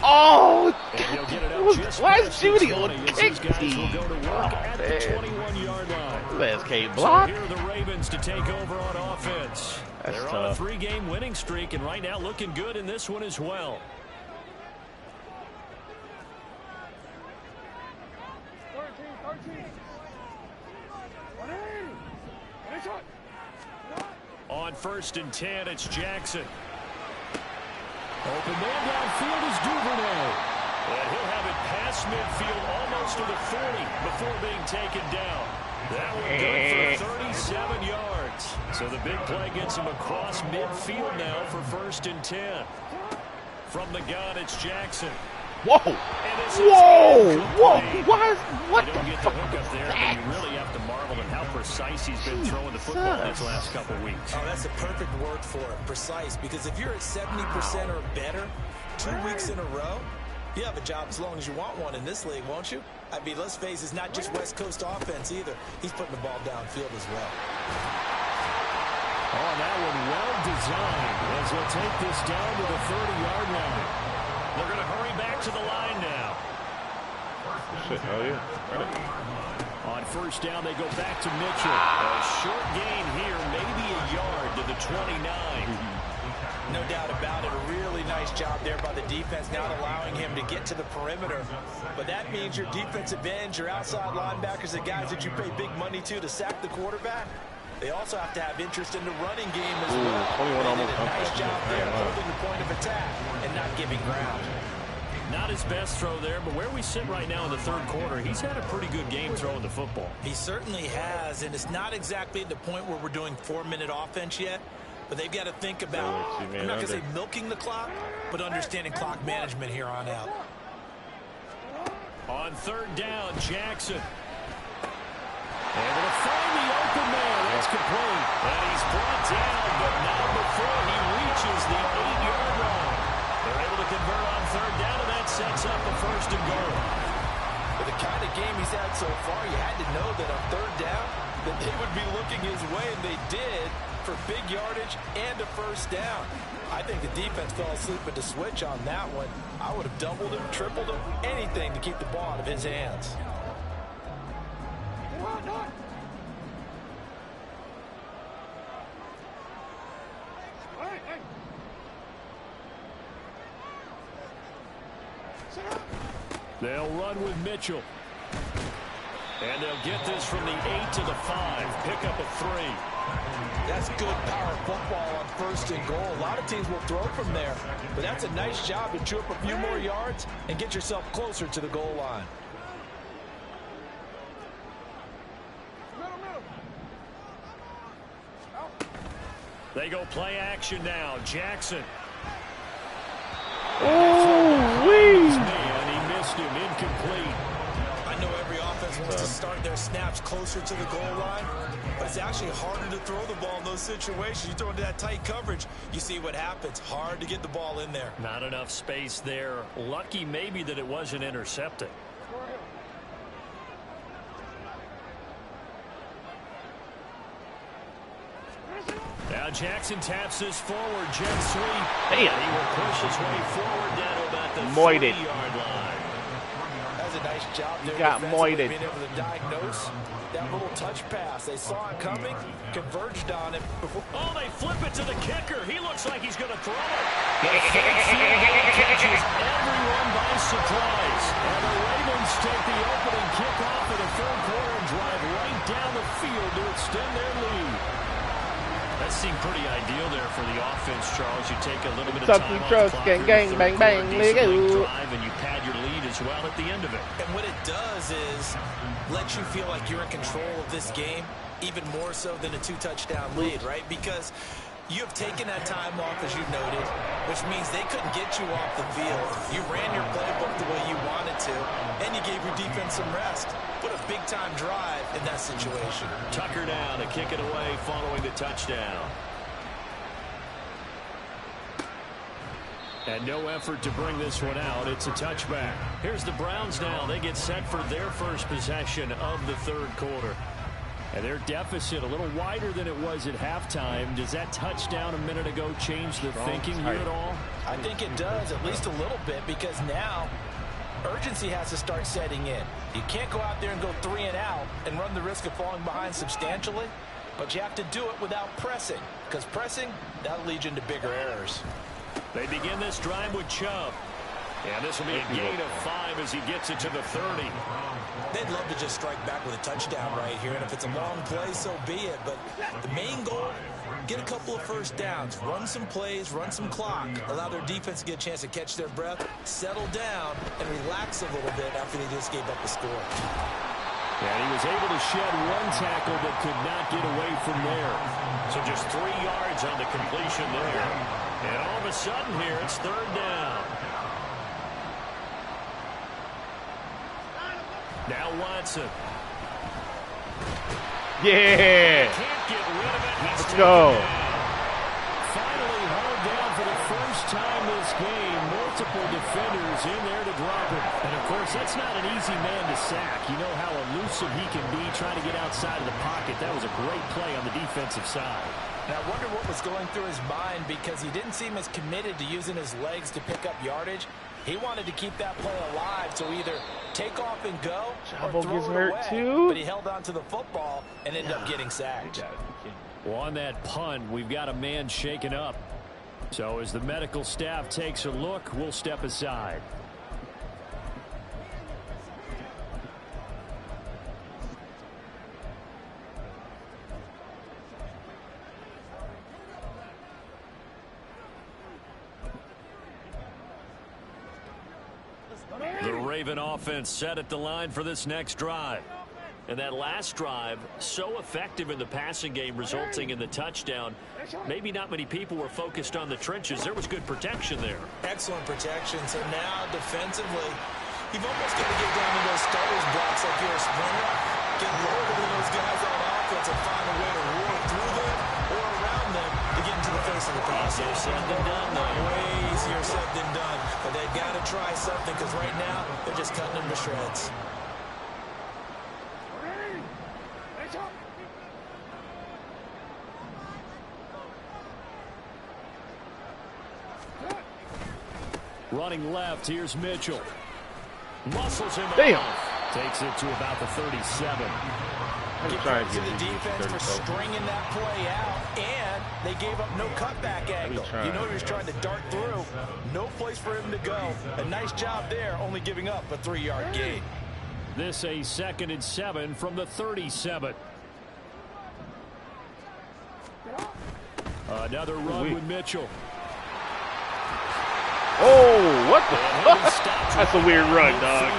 Oh, And he'll get it up just why is past Judy the on 20 as kick these guys will team? go to work at the 21-yard line. Let's can't So block. here are the Ravens to take over on offense. That's They're on a tough. 3-game winning streak, and right now looking good in this one as well. 13. 180. Finish it. On 1st and 10, it's Jackson. Open man downfield is Duvernay. And he'll have it past midfield almost to the 40 before being taken down. That one good for 37 yards. So the big play gets him across midfield now for 1st and 10. From the gun, it's Jackson. Whoa! Whoa! Whoa! What You the don't get the fuck hook up is there, but that? you really have to marvel at how precise he's been throwing the football these last couple weeks. Oh, that's a perfect word for it, precise. Because if you're at 70% or better 2 weeks in a row, you have a job as long as you want one in this league, won't you? I mean, let's face it, it's not just West Coast offense either. He's putting the ball downfield as well. Oh, that one well designed as he'll take this down to the 30-yard line. They're going to hurry back to the line now. Shit, hell yeah. Right. On 1st down, they go back to Mitchell. A short gain here, maybe a yard to the 29. No doubt about it. A really nice job there by the defense, not allowing him to get to the perimeter. But that means your defensive ends, your outside linebackers, the guys that you pay big money to sack the quarterback, they also have to have interest in the running game as well. 21 They almost did a nice comes. job there holding the point of attack and not giving ground. Not his best throw there, but where we sit right now in the 3rd quarter, he's had a pretty good game throwing the football. He certainly has, and it's not exactly at the point where we're doing 4-minute offense yet, but they've got to think about, I'm not going to say milking the clock, but understanding clock management here on out. On 3rd down, Jackson. Able to find the open man. That's complete. And he's brought down, but not before he reaches the 8-yard line. They're able to convert on 3rd down, and that sets up a 1st and goal. With the kind of game he's had so far, you had to know that on 3rd down, that they would be looking his way, and they did, for big yardage and a 1st down. I think the defense fell asleep at the switch on that one. I would have doubled him, tripled him, anything to keep the ball out of his hands. They'll run with Mitchell. And they'll get this from the 8 to the 5. Pick up a 3. That's good power football on 1st and goal. A lot of teams will throw from there, but that's a nice job to chew up a few more yards and get yourself closer to the goal line. They go play action now. Jackson. Oh, wee! And he missed him. Incomplete. I know every offense wants to start their snaps closer to the goal line, but it's actually harder to throw the ball in those situations. You throw into that tight coverage, you see what happens. Hard to get the ball in there. Not enough space there. Lucky maybe that it wasn't intercepted. Now Jackson taps this forward, jet sweep. Damn. And he will push his way forward down to about the Moited. 30-yard line. That's a nice job there. Got defensively, moited. being able to diagnose that little touch pass. They saw it coming, converged on it before. Oh, they flip it to the kicker. He looks like he's going to throw it. The fake field goal catches everyone by surprise. And the Ravens take the opening kickoff of the 3rd quarter and drive right down the field to extend their lead. That seemed pretty ideal there for the offense, Charles. You take a little bit of time off the clock gang, here in the gang, third bang, quarter, bang, decent Lego. length drive, and you pad your lead as well at the end of it. And what it does is let you feel like you're in control of this game, even more so than a 2-touchdown lead, right? Because you have taken that time off, as you noted, which means they couldn't get you off the field. You ran your playbook the way you wanted to, and you gave your defense some rest. What a big-time drive in that situation. Tucker down to kick it away following the touchdown. And no effort to bring this one out. It's a touchback. Here's the Browns now. They get set for their first possession of the 3rd quarter. And their deficit a little wider than it was at halftime. Does that touchdown a minute ago change the thinking here at all? I think it does, at least a little bit, because now urgency has to start setting in. You can't go out there and go 3 and out and run the risk of falling behind substantially, but you have to do it without pressing, because pressing, that'll lead you into bigger errors. They begin this drive with Chubb. And this will be a gain of 5 as he gets it to the 30. They'd love to just strike back with a touchdown right here, and if it's a long play, so be it. But the main goal, get a couple of first downs, run some plays, run some clock, allow their defense to get a chance to catch their breath, settle down, and relax a little bit after they just gave up the score. And he was able to shed 1 tackle but could not get away from there. So just 3 yards on the completion there. And all of a sudden here, it's 3rd down. Now Watson. Yeah. Can't get rid of it. Let's go. Finally hauled down for the first time this game. Multiple defenders in there to drop him. And, of course, that's not an easy man to sack. You know how elusive he can be trying to get outside of the pocket. That was a great play on the defensive side. And I wonder what was going through his mind, because he didn't seem as committed to using his legs to pick up yardage. He wanted to keep that play alive, so either take off and go or throw it away. Too. But he held on to the football and ended up getting sacked. Well, on that punt, we've got a man shaken up. So as the medical staff takes a look, we'll step aside. The Raven offense set at the line for this next drive. And that last drive, so effective in the passing game, resulting in the touchdown. Maybe not many people were focused on the trenches. There was good protection there. Excellent protection. So now defensively, you've almost got to get down to those starters blocks like you're a sprinter. Get lower than those guys on offense and find a way to roar through them or around them to get into the face of the pass. Easier said than done, though. Way easier said than done. But they've got to try something, because right now they're just cutting them to shreds. Running left, here's Mitchell. Muscles him off. Takes it to about the 37. Give credit to the defense for stringing that play out, and they gave up no cutback angle. You know he was trying to dart through. No place for him to go. A nice job there, only giving up a 3-yard gain. This a 2nd and 7 from the 37. Another run with Mitchell. Oh, what the fuck? That's a weird run, dog.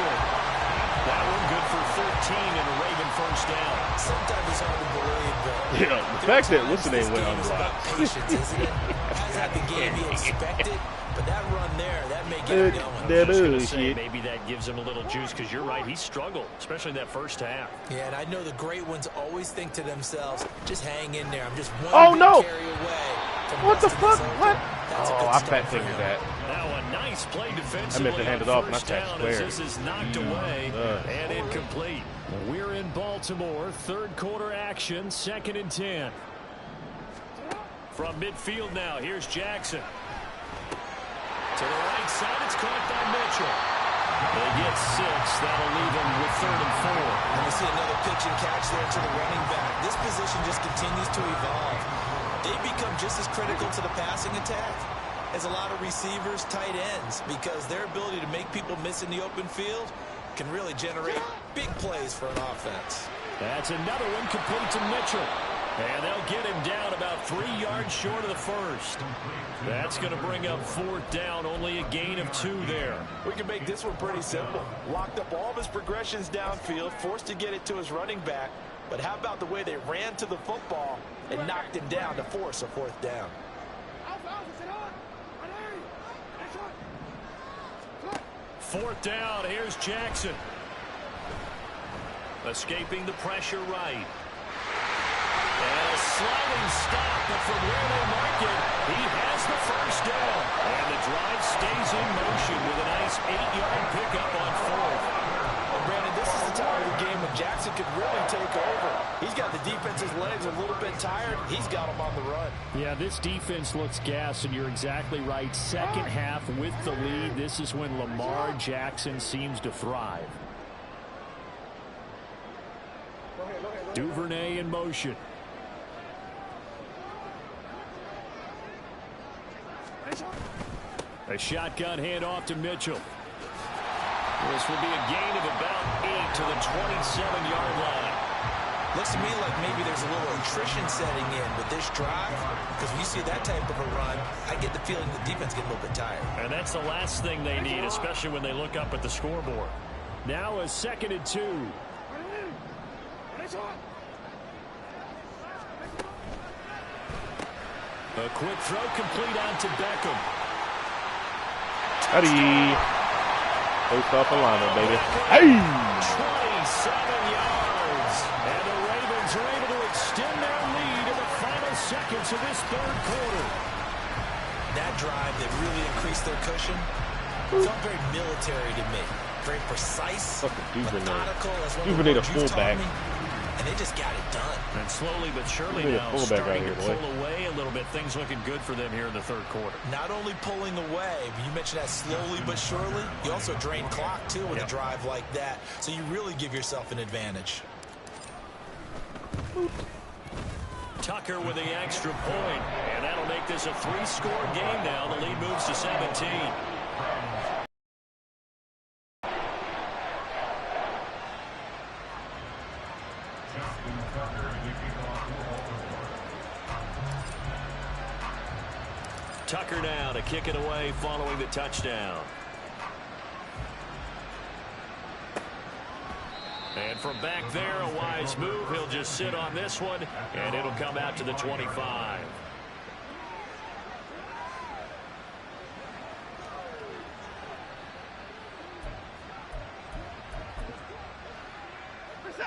That one good for 13 and a Raven first down. Sometimes it's hard to believe, but yeah, the fact that what's the name went on the line. Patience, isn't it? Has that the game he expected? But that run there, that may get him going. Maybe that gives him a little juice, because you're right, he struggled, especially in that first half. Yeah, and I know the great ones always think to themselves, just hang in there. I'm just one carry away. What the fuck? What? Oh, I fat fingered that. Now a nice play defensively. I meant to hand it off, and I tapped square. This is knocked away and incomplete. We're in Baltimore, 3rd quarter action, 2nd and 10. From midfield now, here's Jackson. To the right side, it's caught by Mitchell. They get 6. That'll leave them with 3rd and 4. And we see another pitch and catch there to the running back. This position just continues to evolve. They become just as critical to the passing attack as a lot of receivers, tight ends, because their ability to make people miss in the open field can really generate big plays for an offense. That's another one complete to Mitchell. And they'll get him down about 3 yards short of the first. That's going to bring up 4th down, only a gain of 2 there. We can make this one pretty simple. Locked up all of his progressions downfield, forced to get it to his running back. But how about the way they ran to the football and knocked him down to force a 4th down? 4th down, here's Jackson. Escaping the pressure right. And a sliding stop, but from where they mark it, he has the first down. And the drive stays in motion with a nice 8-yard pickup on 4th. And Brandon, this is the time of the game when Jackson could really take over. He's got the tired, he's got them on the run. Yeah, this defense looks gassed, and you're exactly right. Second half with the lead, this is when Lamar Jackson seems to thrive. Duvernay in motion. A shotgun handoff to Mitchell. This will be a gain of about 8 to the 27-yard line. Looks to me like maybe there's a little attrition setting in with this drive, because when you see that type of a run, I get the feeling the defense getting a little bit tired. And that's the last thing they need, especially when they look up at the scoreboard. Now a 2nd and 2. A quick throw complete on to Beckham. Howdy. Post off alignment, baby. Hey! 27 yards. And the Ravens are able to extend their lead in the final seconds of this third quarter. That drive that really increased their cushion felt very military to me. Very precise, methodical. Duvernay the fullback. And they just got it done. And slowly but surely now starting to pull away a little bit. Things looking good for them here in the third quarter. Not only pulling away, but you mentioned that slowly but surely. You also drain clock, too, with a drive like that. So you really give yourself an advantage. Tucker with the extra point. And that'll make this a 3-score game now. The lead moves to 17. Tucker now to kick it away following the touchdown. And from back there, a wise move. He'll just sit on this one, and it'll come out to the 25.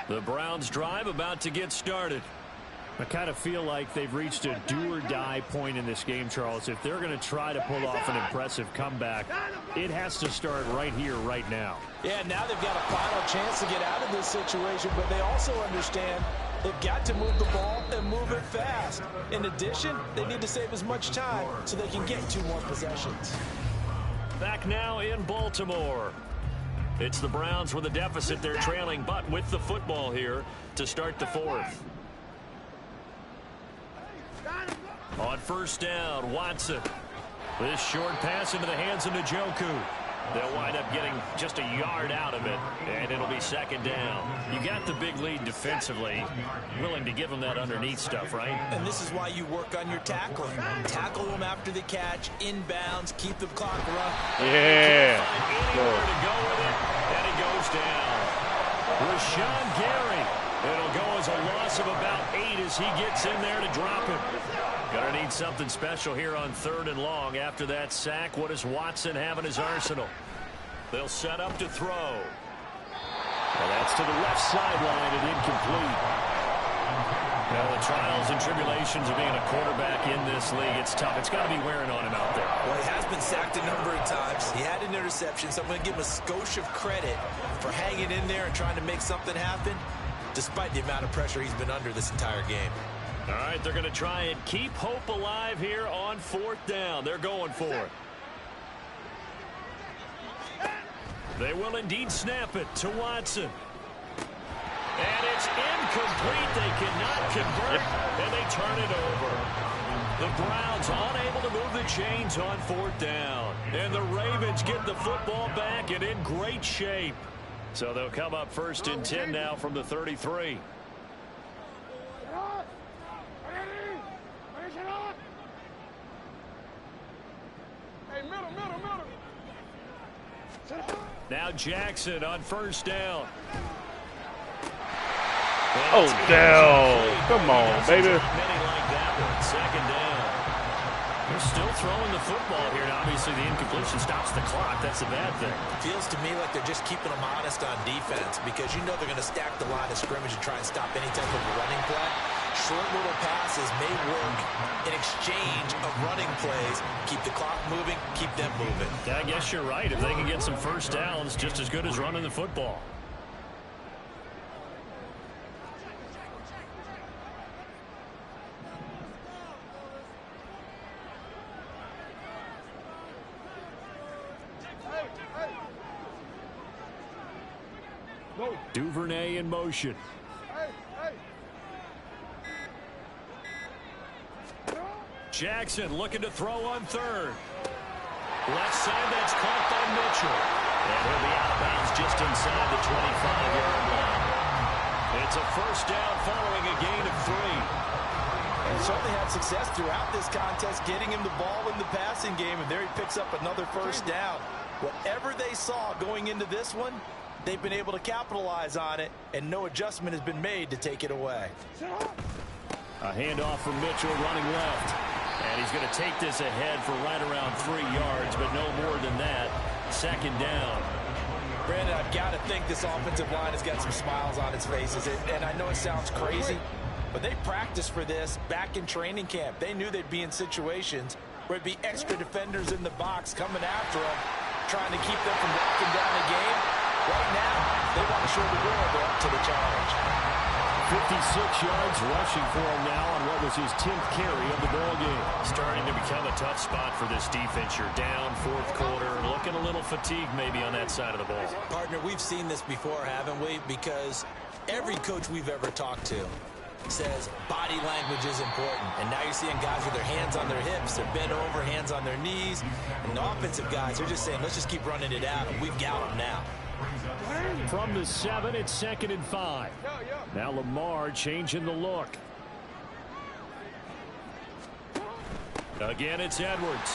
The Browns drive about to get started. I kind of feel like they've reached a do-or-die point in this game, Charles. If they're going to try to pull off an impressive comeback, it has to start right here, right now. Yeah, now they've got a final chance to get out of this situation, but they also understand they've got to move the ball and move it fast. In addition, they need to save as much time so they can get 2 more possessions. Back now in Baltimore. It's the Browns with a deficit. They're trailing, but with the football here to start the 4th. On first down, Watson. This short pass into the hands of Njoku. They'll wind up getting just a yard out of it, and it'll be 2nd down. You got the big lead defensively, willing to give them that underneath stuff, right? And this is why you work on your tackling. Tackle them after the catch, inbounds, keep the clock running. Yeah. Anywhere to go with it, and it goes down. Rashawn Gary. It'll go as a loss of about 8 as he gets in there to drop it. Gonna need something special here on 3rd and long. After that sack, what does Watson have in his arsenal? They'll set up to throw. Well, that's to the left sideline and incomplete. Now, the trials and tribulations of being a quarterback in this league, it's tough. It's got to be wearing on him out there. Well, he has been sacked a number of times. He had an interception, so I'm going to give him a skosh of credit for hanging in there and trying to make something happen, despite the amount of pressure he's been under this entire game. All right, they're going to try and keep hope alive here on 4th down. They're going for it. They will indeed snap it to Watson. And it's incomplete. They cannot convert, and they turn it over. The Browns unable to move the chains on 4th down. And the Ravens get the football back and in great shape. So they'll come up 1st and 10 now from the 33. Now Jackson on 1st down. Oh, down. Come on, baby. Many like that one. 2nd down. They're still throwing the football here. Now, obviously, the incompletion stops the clock. That's a bad thing. Feels to me like they're just keeping them honest on defense, because you know they're going to stack the line of scrimmage and try and stop any type of running play. Short little passes may work in exchange of running plays. Keep the clock moving, keep them moving. Yeah, I guess you're right. If they can get some 1st downs, just as good as running the football. Duvernay in motion. Jackson looking to throw on third. Left side, that's caught by Mitchell. And he'll be out of bounds just inside the 25-yard line. It's a first down following a gain of 3. And certainly had success throughout this contest, getting him the ball in the passing game, and there he picks up another first down. Whatever they saw going into this one, they've been able to capitalize on it, and no adjustment has been made to take it away. A handoff from Mitchell running left. And he's going to take this ahead for right around 3 yards, but no more than that. Second down. Brandon, I've got to think this offensive line has got some smiles on its faces. And I know it sounds crazy, but they practiced for this back in training camp. They knew they'd be in situations where it'd be extra defenders in the box coming after them, trying to keep them from locking down the game. Right now, they want to show the world they're up to the challenge. 56 yards rushing for him now on what was his 10th carry of the ball game. Starting to become a tough spot for this defense. You're down fourth quarter, looking a little fatigued maybe on that side of the ball. Partner, we've seen this before, haven't we? Because every coach we've ever talked to says body language is important. And now you're seeing guys with their hands on their hips, they're bent over, hands on their knees. And the offensive guys are just saying, let's just keep running it out, and we've got them now. From the 7, it's 2nd and 5. Now Lamar changing the look. Again, it's Edwards.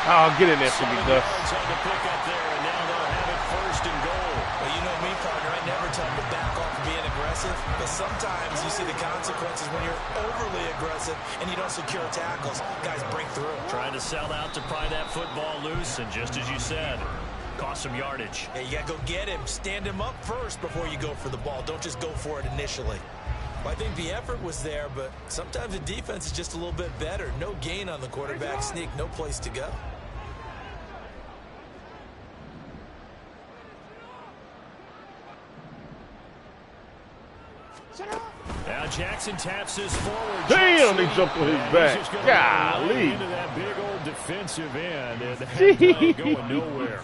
Oh, get in there for me, Gus. On the pickup there, and now they'll have it 1st and goal. Well, you know me, partner. I never tell them to back off and being aggressive, but sometimes you see the consequences when you're overly aggressive and you don't secure tackles. Guys break through. Trying to sell out to pry that football loose, and just as you said, cost some yardage. Hey, you got to go get him. Stand him up first before you go for the ball. Don't just go for it initially. Well, I think the effort was there, but sometimes the defense is just a little bit better. No gain on the quarterback sneak. No place to go. Now Jackson taps his forward. Damn, they jumped on his back. Golly. Into that big old defensive end, and that going nowhere.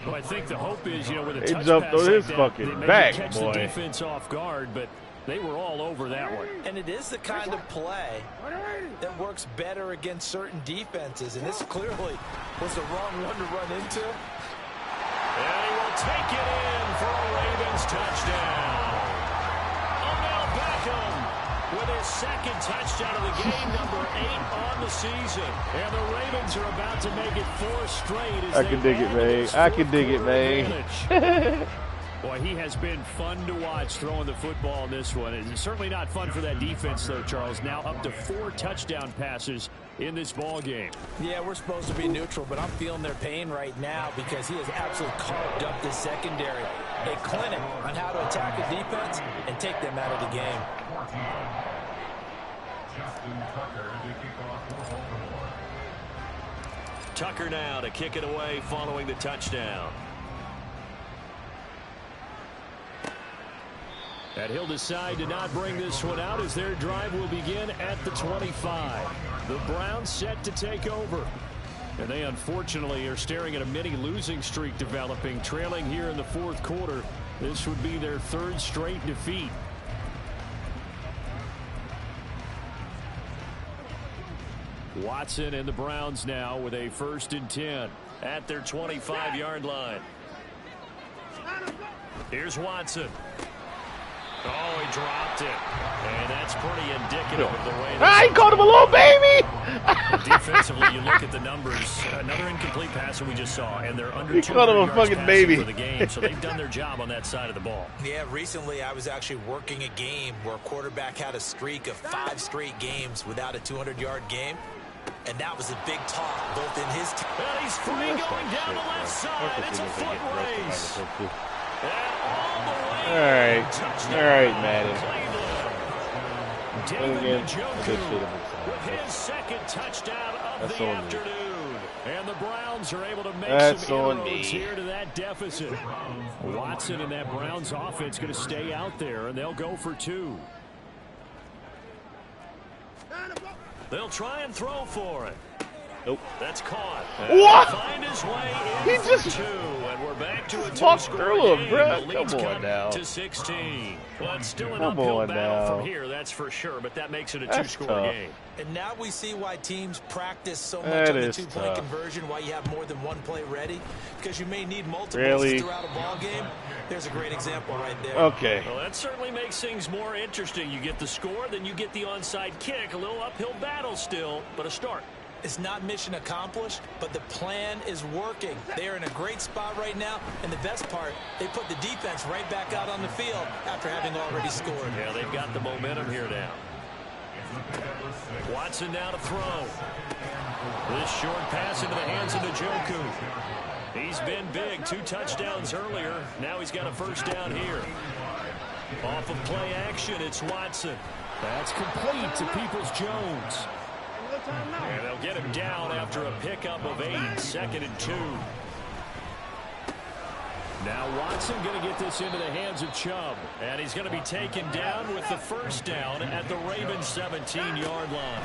Well, I think the hope is, you know, with a touch jumped pass on like his that, fucking they maybe back, catch boy. the defense off guard, but they were all over that one. And it is the kind of play that works better against certain defenses, and this clearly was the wrong one to run into. And he will take it in for a Ravens touchdown. With his 2nd touchdown of the game, number 8 on the season. And the Ravens are about to make it 4 straight. As I can dig it, man. I can dig it, man. Boy, he has been fun to watch throwing the football in this one. It's certainly not fun for that defense, though, Charles. Now up to 4 touchdown passes in this ball game. Yeah, we're supposed to be neutral, but I'm feeling their pain right now because he has absolutely carved up the secondary. A clinic on how to attack a defense and take them out of the game. Tucker now to kick it away following the touchdown. And he'll decide to not bring this one out as their drive will begin at the 25. The Browns set to take over. And they unfortunately are staring at a mini losing streak developing, trailing here in the 4th quarter. This would be their 3rd straight defeat. Watson and the Browns now with a 1st and 10 at their 25-yard line. Here's Watson. Oh, he dropped it. And that's pretty indicative of the way. He called him a little baby. Defensively, you look at the numbers. Another incomplete passer we just saw, and they're under 200 He called him a yards fucking baby for the game. So they've done their job on that side of the ball. Yeah, recently I was actually working a game where a quarterback had a streak of 5 straight games without a 200-yard game. And that was a big talk, both in his team. And he's free going down the left side. It's a foot race. All right, Madden. David Njoku with his 2nd touchdown of the afternoon. And the Browns are able to make some inroads here to that deficit. Watson and that Browns offense going to stay out there, and they'll go for 2. They'll try and throw for it. Nope. That's caught. What? Find his way in He for just 2, and we're back just walk through him, bro. Come on now. To 16. Well, it's still an Come uphill on battle now. from here, that's for sure, but that makes it a That's two-score tough. game. And now we see why teams practice so much That on the is two-point tough. conversion, why you have more than one play ready, because you may need multiples Really? throughout a ball game. There's a great example right there. Okay. Well, that certainly makes things more interesting. You get the score, then you get the onside kick. A little uphill battle still, but a start. It's not mission accomplished, but the plan is working. They are in a great spot right now, and the best part, they put the defense right back out on the field after having already scored. Yeah, they've got the momentum here now. Watson now to throw. This short pass into the hands of Njoku. He's been big. 2 touchdowns earlier. Now he's got a first down here. Off of play action, it's Watson. That's complete to Peoples-Jones. And they'll get him down after a pickup of 8. 2nd and 2. Now Watson going to get this into the hands of Chubb. And he's going to be taken down with the first down at the Ravens 17-yard line.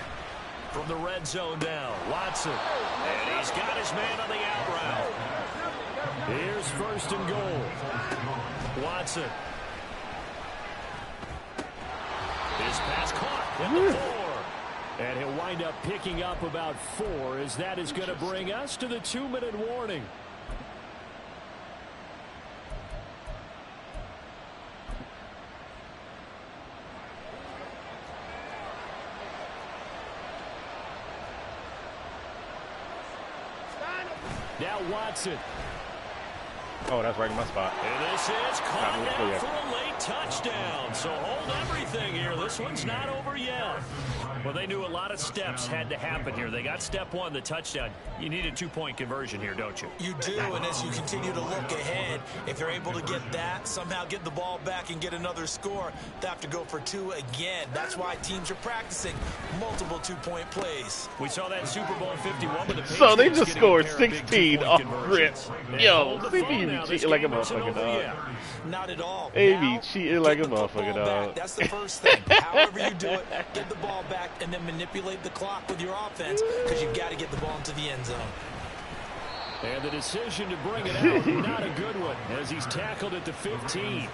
From the red zone now, Watson. And he's got his man on the out route. Here's 1st and goal. Watson. His pass caught at the 4. And he'll wind up picking up about 4 as that is going to bring us to the 2-minute warning. Now Watson. Oh, that's right in my spot. And this is caught down for a late touchdown. So hold everything here. This one's not over yet. Well, they knew a lot of steps had to happen here. They got step 1, the touchdown. You need a 2-point conversion here, don't you? You do, and as you continue to look ahead, if they're able to get that, somehow get the ball back and get another score, they have to go for 2 again. That's why teams are practicing multiple 2-point plays. We saw that Super Bowl 51 with the So they Patriots just getting scored a pair of big 16 2-point off conversions. rip. And Yo, hold the they phone be now. This cheating like a game isn't motherfucker, over dog. yet. Not at all. They Now, be cheating like a get the football motherfucker, back. dog. That's the first thing. However you do it, get the ball back and then manipulate the clock with your offense because you've got to get the ball into the end zone. And the decision to bring it out, not a good one, as he's tackled at the 15.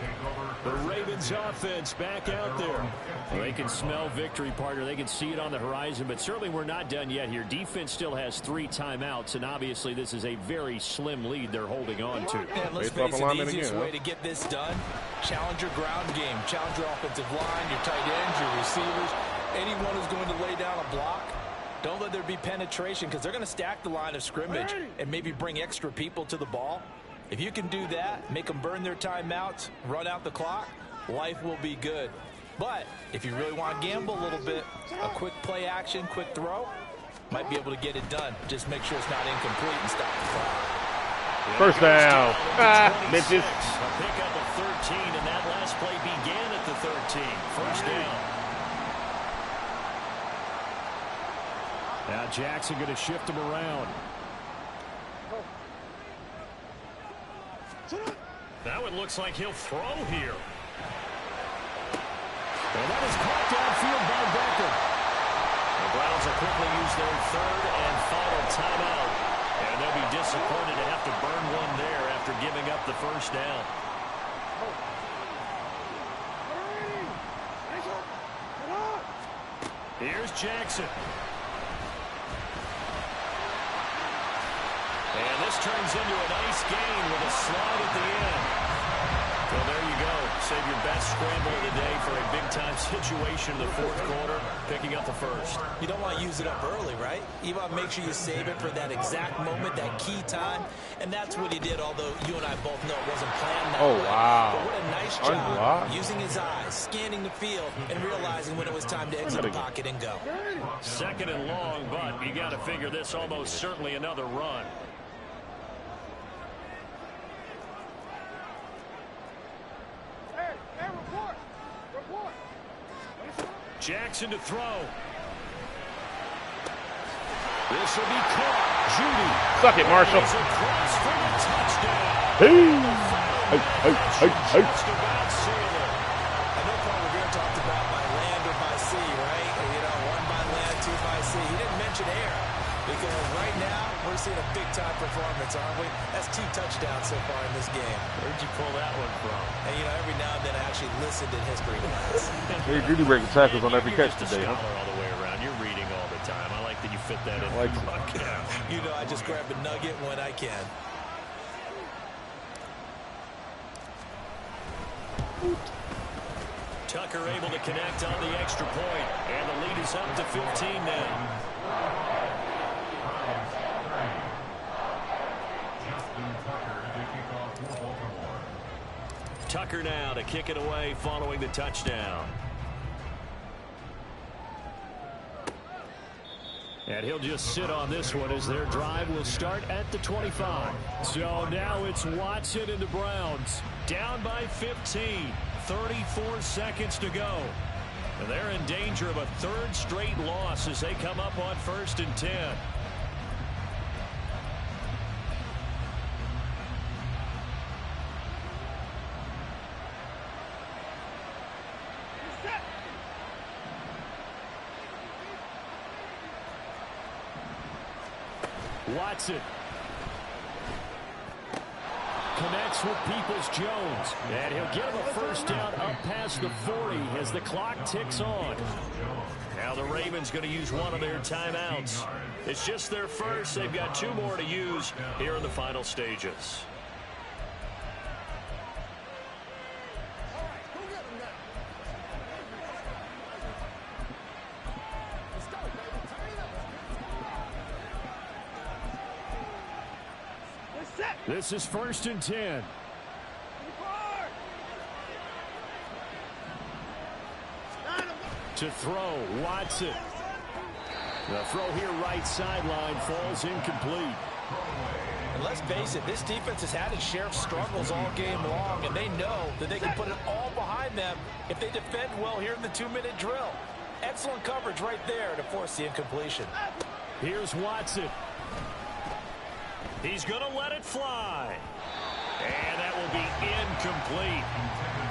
The Ravens offense back out there. Well, they can smell victory, partner. They can see it on the horizon, but certainly we're not done yet here. Defense still has 3 timeouts, and obviously this is a very slim lead they're holding on to. And let's face it, the easiest way to get this done, challenge your ground game, challenge your offensive line, your tight ends, your receivers, anyone who's going to lay down a block. Don't let there be penetration because they're going to stack the line of scrimmage and maybe bring extra people to the ball. If you can do that, make them burn their timeouts, run out the clock, life will be good. But if you really want to gamble a little bit, a quick play action, quick throw, might be able to get it done. Just make sure it's not incomplete and stop the clock. First down. Bitches. A pickup of 13, and that last play began at the 13. First down. Now Jackson going to shift him around. Now it looks like he'll throw here. And that is caught downfield by Becker. The Browns will quickly use their 3rd and final timeout. And they'll be disappointed to have to burn one there after giving up the first down. Here's Jackson. And this turns into a nice gain with a slide at the end. Well, there you go. Save your best scramble of the day for a big-time situation in the 4th quarter, picking up the first. You don't want to use it up early, right? You want to make sure you save it for that exact moment, that key time. And that's what he did, although you and I both know it wasn't planned that way. Wow. But what a nice job using his eyes, scanning the field, and realizing when it was time to exit the pocket and go. 2nd and long, but you got to figure this almost certainly another run. Jackson to throw. This will be caught. Judy. Suck it, Marshall. Across for the touchdown. Hey. Just about sealed it. I know Paul Revere talked about by land or by sea, right? You know, 1 by land, 2 by sea. He didn't mention air because right now we're seeing a big-time performance performance, aren't we? That's 2 touchdowns so far in this game. Where'd you pull that one from? And, you know, every now and then I actually listened in history class. They really breaking tackles on every catch today, huh? All the way around. You're reading all the time. I like that you fit that in. Like You know, I just grab a nugget when I can. Tucker able to connect on the extra point, and the lead is up to 15 now. Tucker now to kick it away following the touchdown. And he'll just sit on this one as their drive will start at the 25. So now it's Watson and the Browns down by 15. 34 seconds to go. And they're in danger of a 3rd straight loss as they come up on 1st and 10. Watson connects with Peoples-Jones, and he'll get him a 1st down up past the 40 as the clock ticks on. Now the Ravens going to use one of their timeouts. It's just their first. They've got 2 more to use here in the final stages. This is 1st and 10. To throw, Watson. The throw here right sideline falls incomplete. And let's face it, this defense has had its share of struggles all game long, and they know that they can put it all behind them if they defend well here in the 2-minute drill. Excellent coverage right there to force the incompletion. Here's Watson. He's going to let it fly. And that will be incomplete.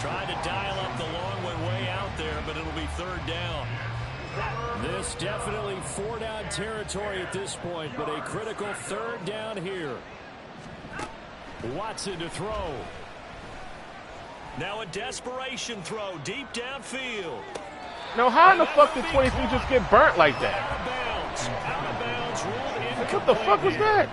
Trying to dial up the long one way out there, but it'll be 3rd down. This definitely 4-down territory at this point, but a critical 3rd down here. Watson to throw. Now a desperation throw deep downfield. No, how in the fuck did 23 just get burnt like that? Out of bounds. Out of bounds. Ruled incomplete. What the fuck was that?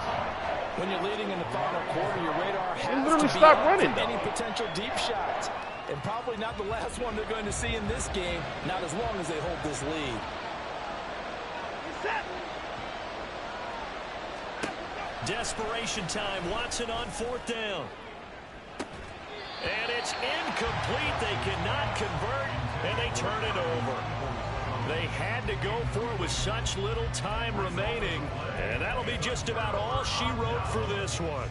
When you're leading in the final quarter, your radar has literally to be stopped up running, to though. any potential deep shots. And probably not the last one they're going to see in this game, not as long as they hold this lead. Desperation time. Watson on 4th down. And it's incomplete. They cannot convert, and they turn it over. They had to go for it with such little time remaining, and that'll be just about all she wrote for this one.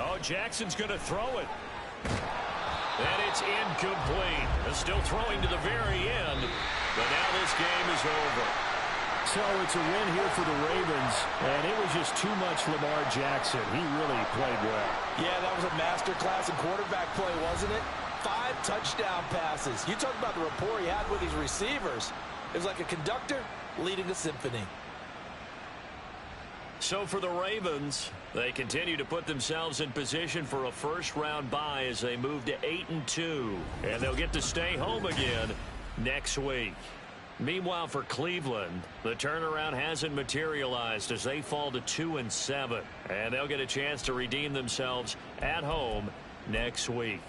Oh, Jackson's going to throw it. And it's incomplete. They're still throwing to the very end, but now this game is over. So it's a win here for the Ravens, and it was just too much Lamar Jackson. He really played well. Yeah, that was a masterclass in quarterback play, wasn't it? 5 touchdown passes. You talk about the rapport he had with his receivers. It was like a conductor leading a symphony. So for the Ravens, they continue to put themselves in position for a 1st-round bye as they move to 8-2. And they'll get to stay home again next week. Meanwhile, for Cleveland, the turnaround hasn't materialized as they fall to 2-7. And they'll get a chance to redeem themselves at home next week.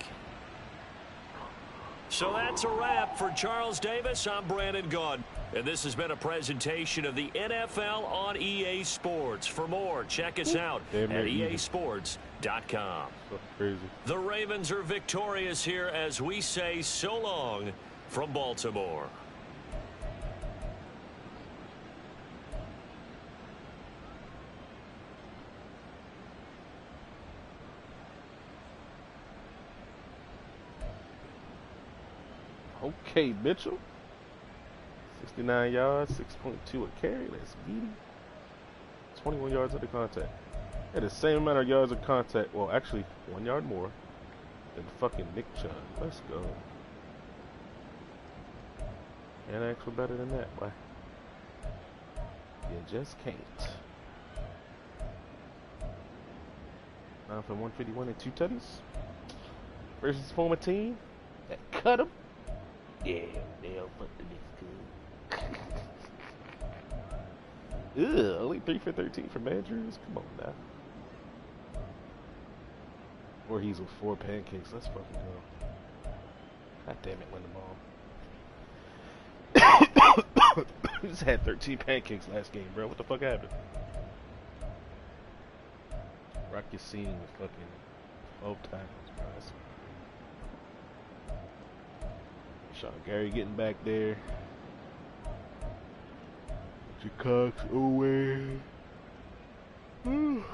So that's a wrap. For Charles Davis, I'm Brandon Gaudin. And this has been a presentation of the NFL on EA Sports. For more, check us out at easports.com. Crazy. The Ravens are victorious here as we say so long from Baltimore. Okay, Mitchell. 69 yards, 6.2 a carry. That's beating. 21 yards of the contact. Had the same amount of yards of contact. Well, actually, 1 yard more than fucking Nick Chubb. Let's go. And actually better than that, boy. just can't. 9 for 151 and 2 tutties versus former team that cut him. Yeah, they'll fuck the next good. Ugh, only 3 for 13 from Andrews. Come on now. Or he's with 4 pancakes. Let's fucking go. God damn it, win the ball. We just had 13 pancakes last game, bro. What the fuck happened? Rock your scene with fucking 12 tackles, bro. Sean Gary getting back there. Cox away. Damn.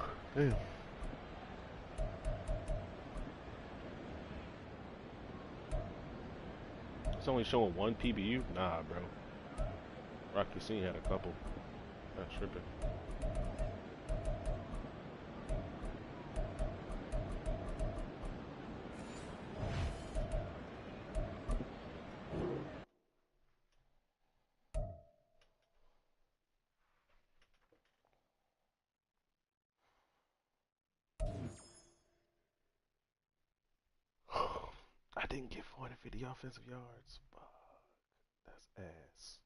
It's only showing 1 PBU? Nah, bro. Rocky Scene had a couple. Not tripping. I didn't get 450 offensive yards. Fuck. That's ass.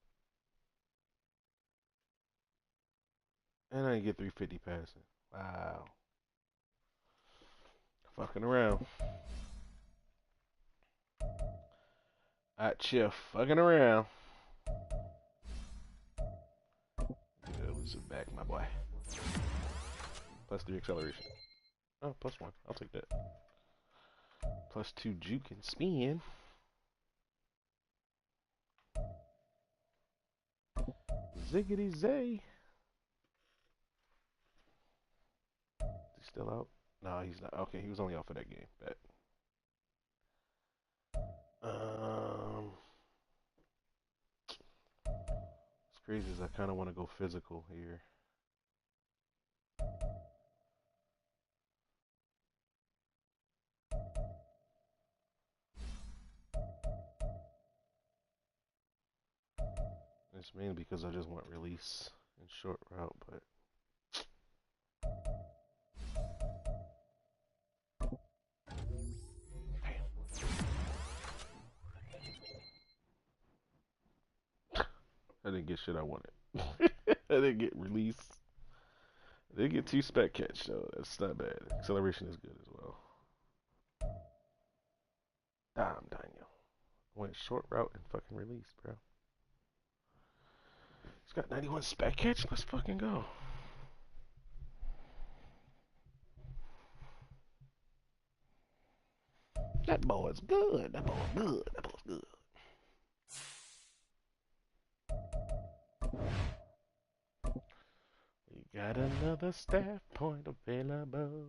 And I didn't get 350 passing. Wow. Fucking around. Alright, chill. Fucking around. Good, lose it back, my boy. +3 acceleration. Oh, +1. I'll take that. +2 juke and spin. Ziggity zay. Is he still out? No, he's not. Okay, he was only out for that game. Bet. What's crazy is I kind of want to go physical here. It's mainly because I just want release and short route, but I didn't get shit I wanted. I didn't get release. I didn't get 2 spec catch, so that's not bad. Acceleration is good as well. Damn, Daniel. Went short route and fucking release, bro. He's got 91 spec catch. Let's fucking go. That boy's good. That boy's good. That boy's good. We got another staff point available.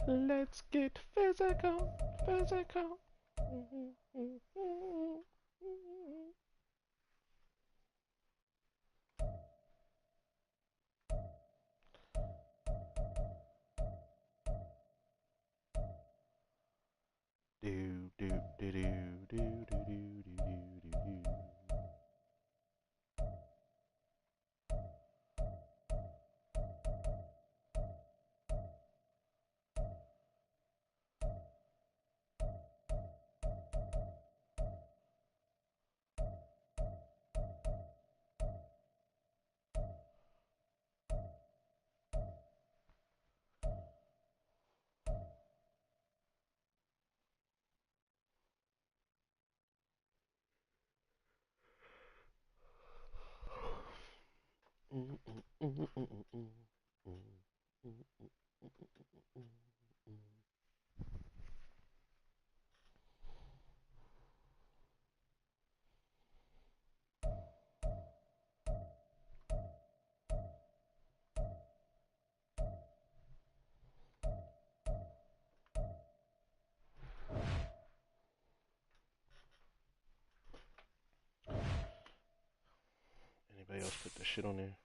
Let's get physical, physical. Do do do do do do do do do do. Anybody else put the shit on there?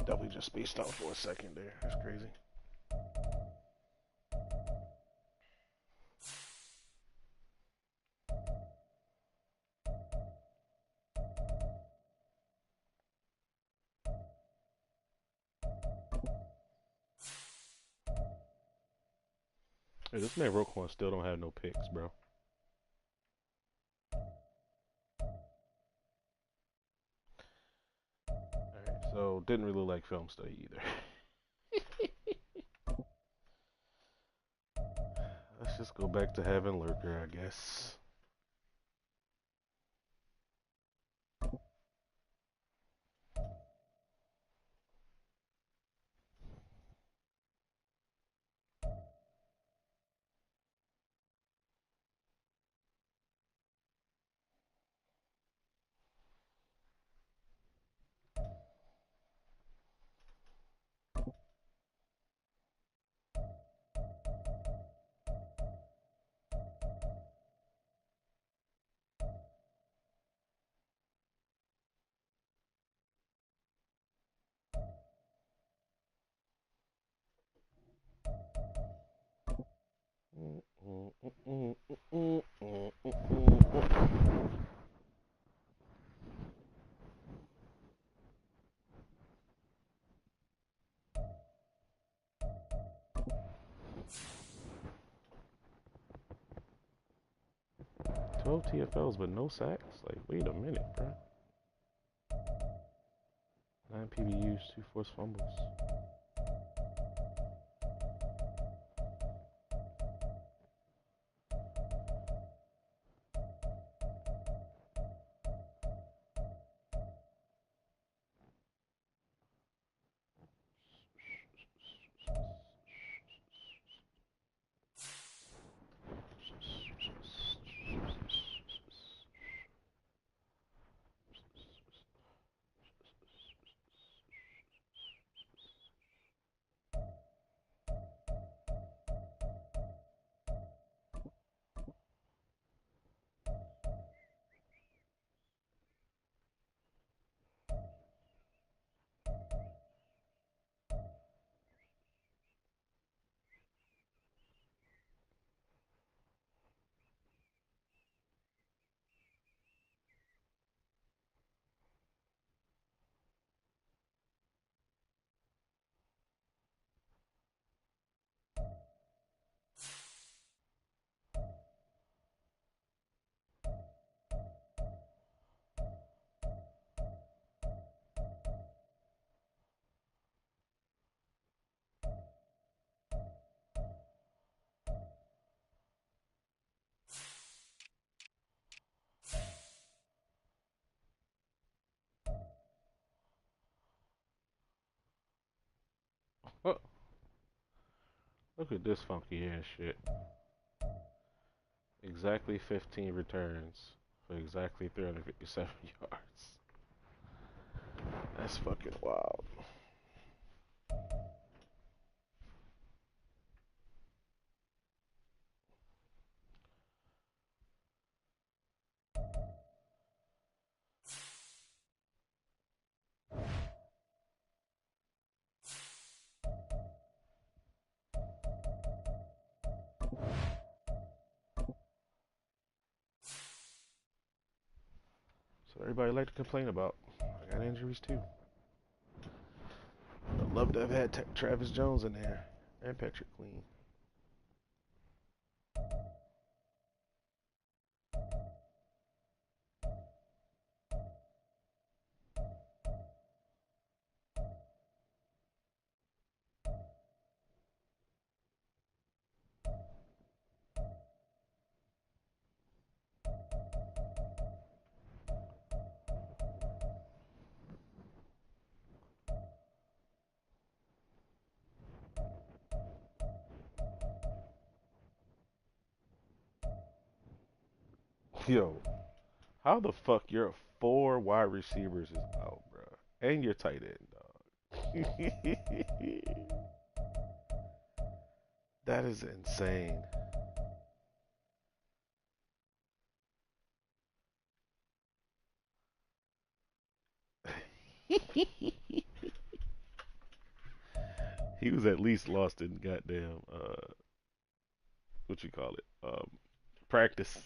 W just spaced out for a second there. That's crazy. Hey, this man Roquan still don't have no picks, bro. Alright, so didn't really like film study either. Let's just go back to having Lurker, I guess. Twelve TFLs but no sacks? Like, wait a minute, bro. 9 PBUs, 2 forced fumbles. Oh, look at this funky ass shit. Exactly 15 returns for exactly 357 yards. That's fucking wild. So everybody like to complain about. I got injuries too. I'd love to have had Travis Jones in there and Patrick Queen. Yo, how the fuck your 4 wide receivers is out, bro, and your tight end, dog? That is insane. He was at least lost in goddamn what you call it practice.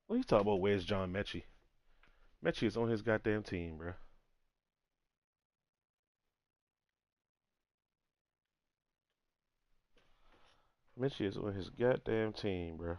What are you talking about? Where's John Mechie? Mechie is on his goddamn team, bro. Mechie is on his goddamn team, bro.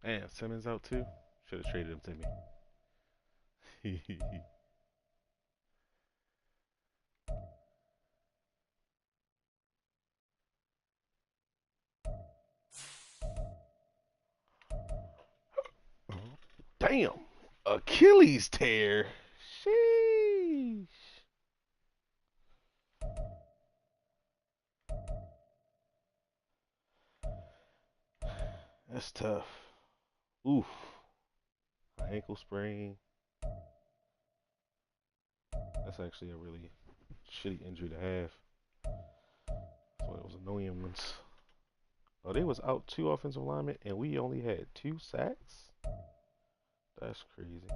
Damn, Simmons out too. Should have traded him to me. Damn, Achilles tear. Sheesh. That's tough. Oof. Ankle sprain. That's actually a really shitty injury to have. That's one of those annoying ones. Oh, they was out 2 offensive linemen and we only had 2 sacks? That's crazy.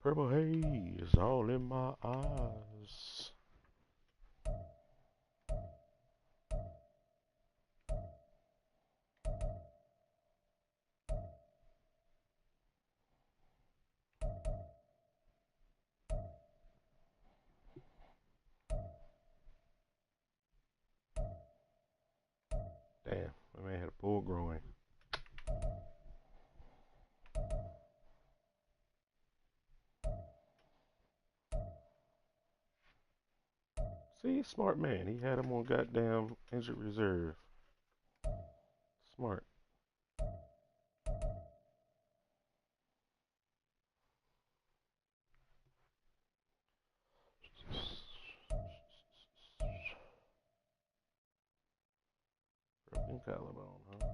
Purple haze all in my eyes. Damn, my man had a full groin. See, smart man. He had him on goddamn injured reserve. Smart. Broken collarbone, huh?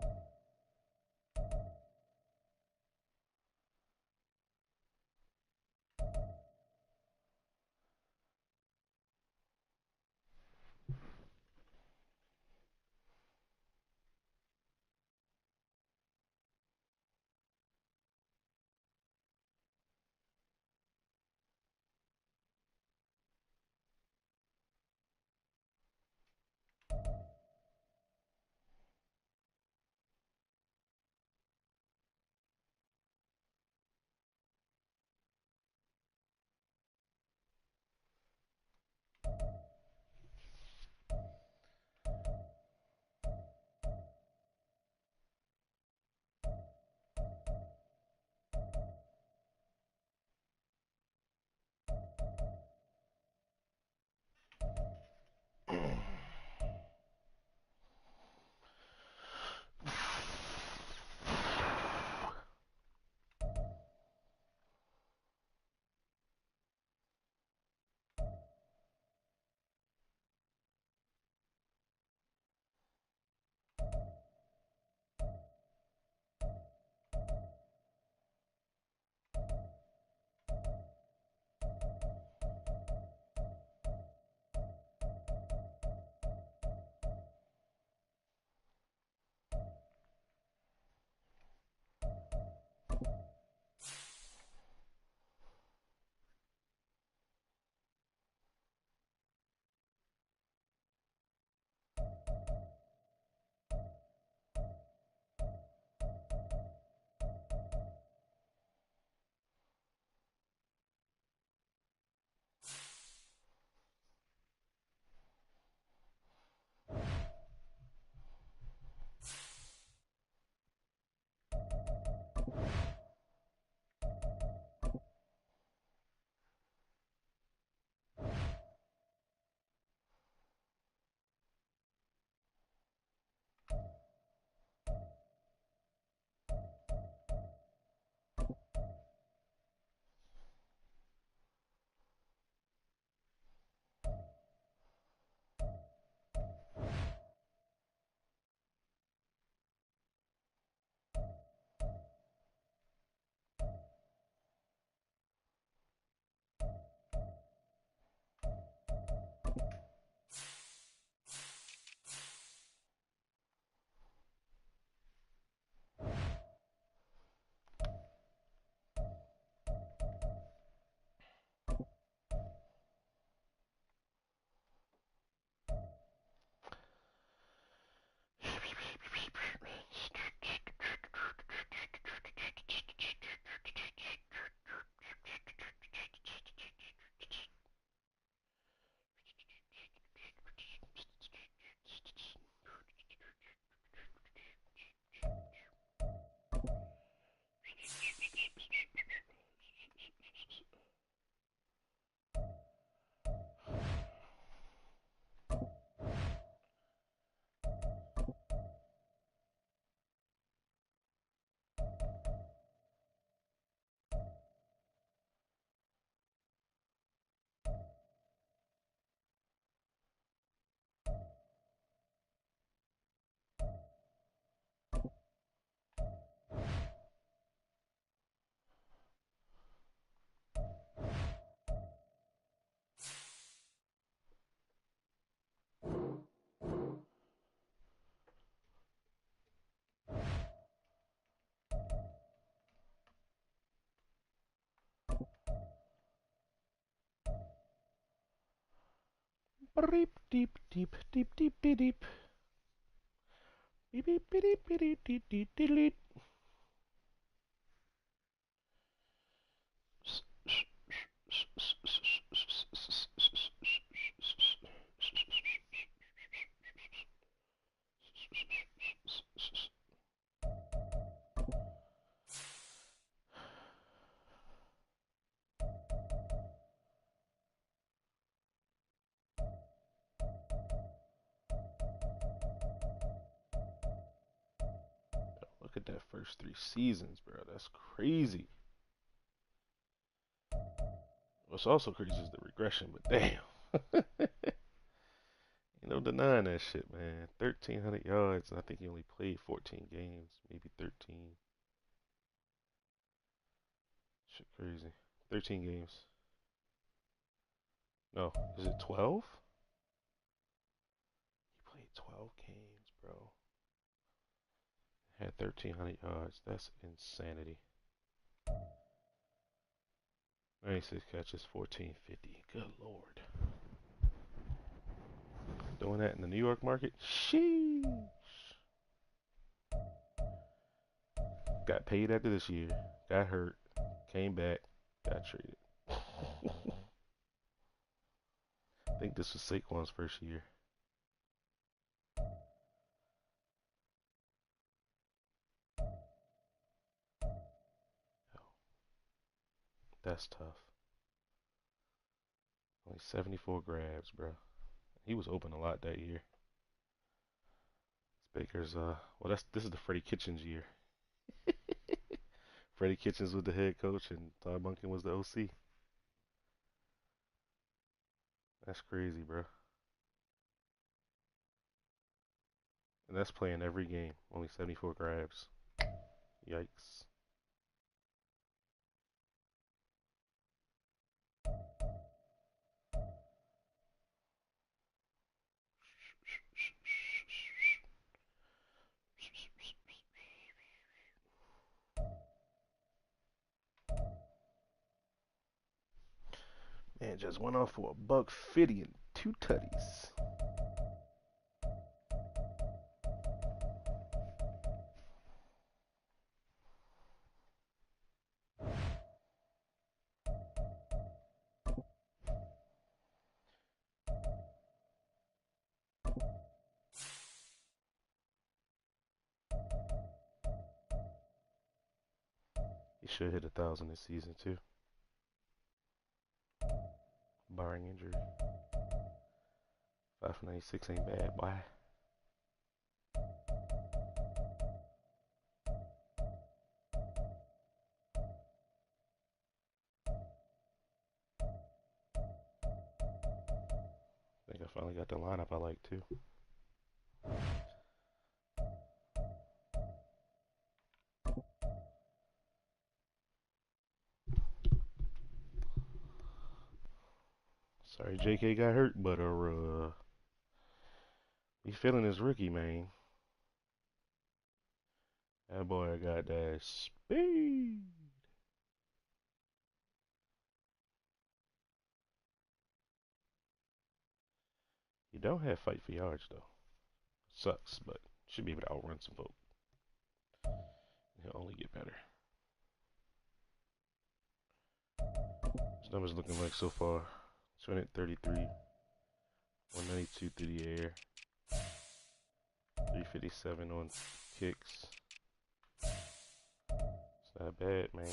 Beep deep deep deep deep deep deep. Beep beep beep beep beep beep beep beep. Look at that first 3 seasons, bro. That's crazy. What's also crazy is the regression, but damn. Ain't no denying that shit, man. 1,300 yards, and I think he only played 14 games, maybe 13. Shit crazy. 13 games. No, is it 12? He played 12 games, bro. Had 1,300 yards. That's insanity. 96 catches, 1,450. Good lord. Doing that in the New York market? Sheesh. Got paid after this year. Got hurt. Came back. Got traded. I think this was Saquon's first year. That's tough. Only 74 grabs, bro. He was open a lot that year. Baker's this is the Freddie Kitchens year. Freddie Kitchens was the head coach and Todd Monken was the OC. That's crazy, bro. And that's playing every game. Only 74 grabs. Yikes. Man just went off for $150 and 2 tutties. He should hit 1,000 this season too, barring injury. 5 for 96 ain't bad, boy. I think I finally got the lineup I like too. Sorry JK got hurt, but he feeling his rookie, man. That boy got that speed. He don't have fight for yards though. Sucks, but should be able to outrun some folk. He'll only get better. His numbers looking like so far: 233, 192 through the air, 357 on kicks. It's not bad, man.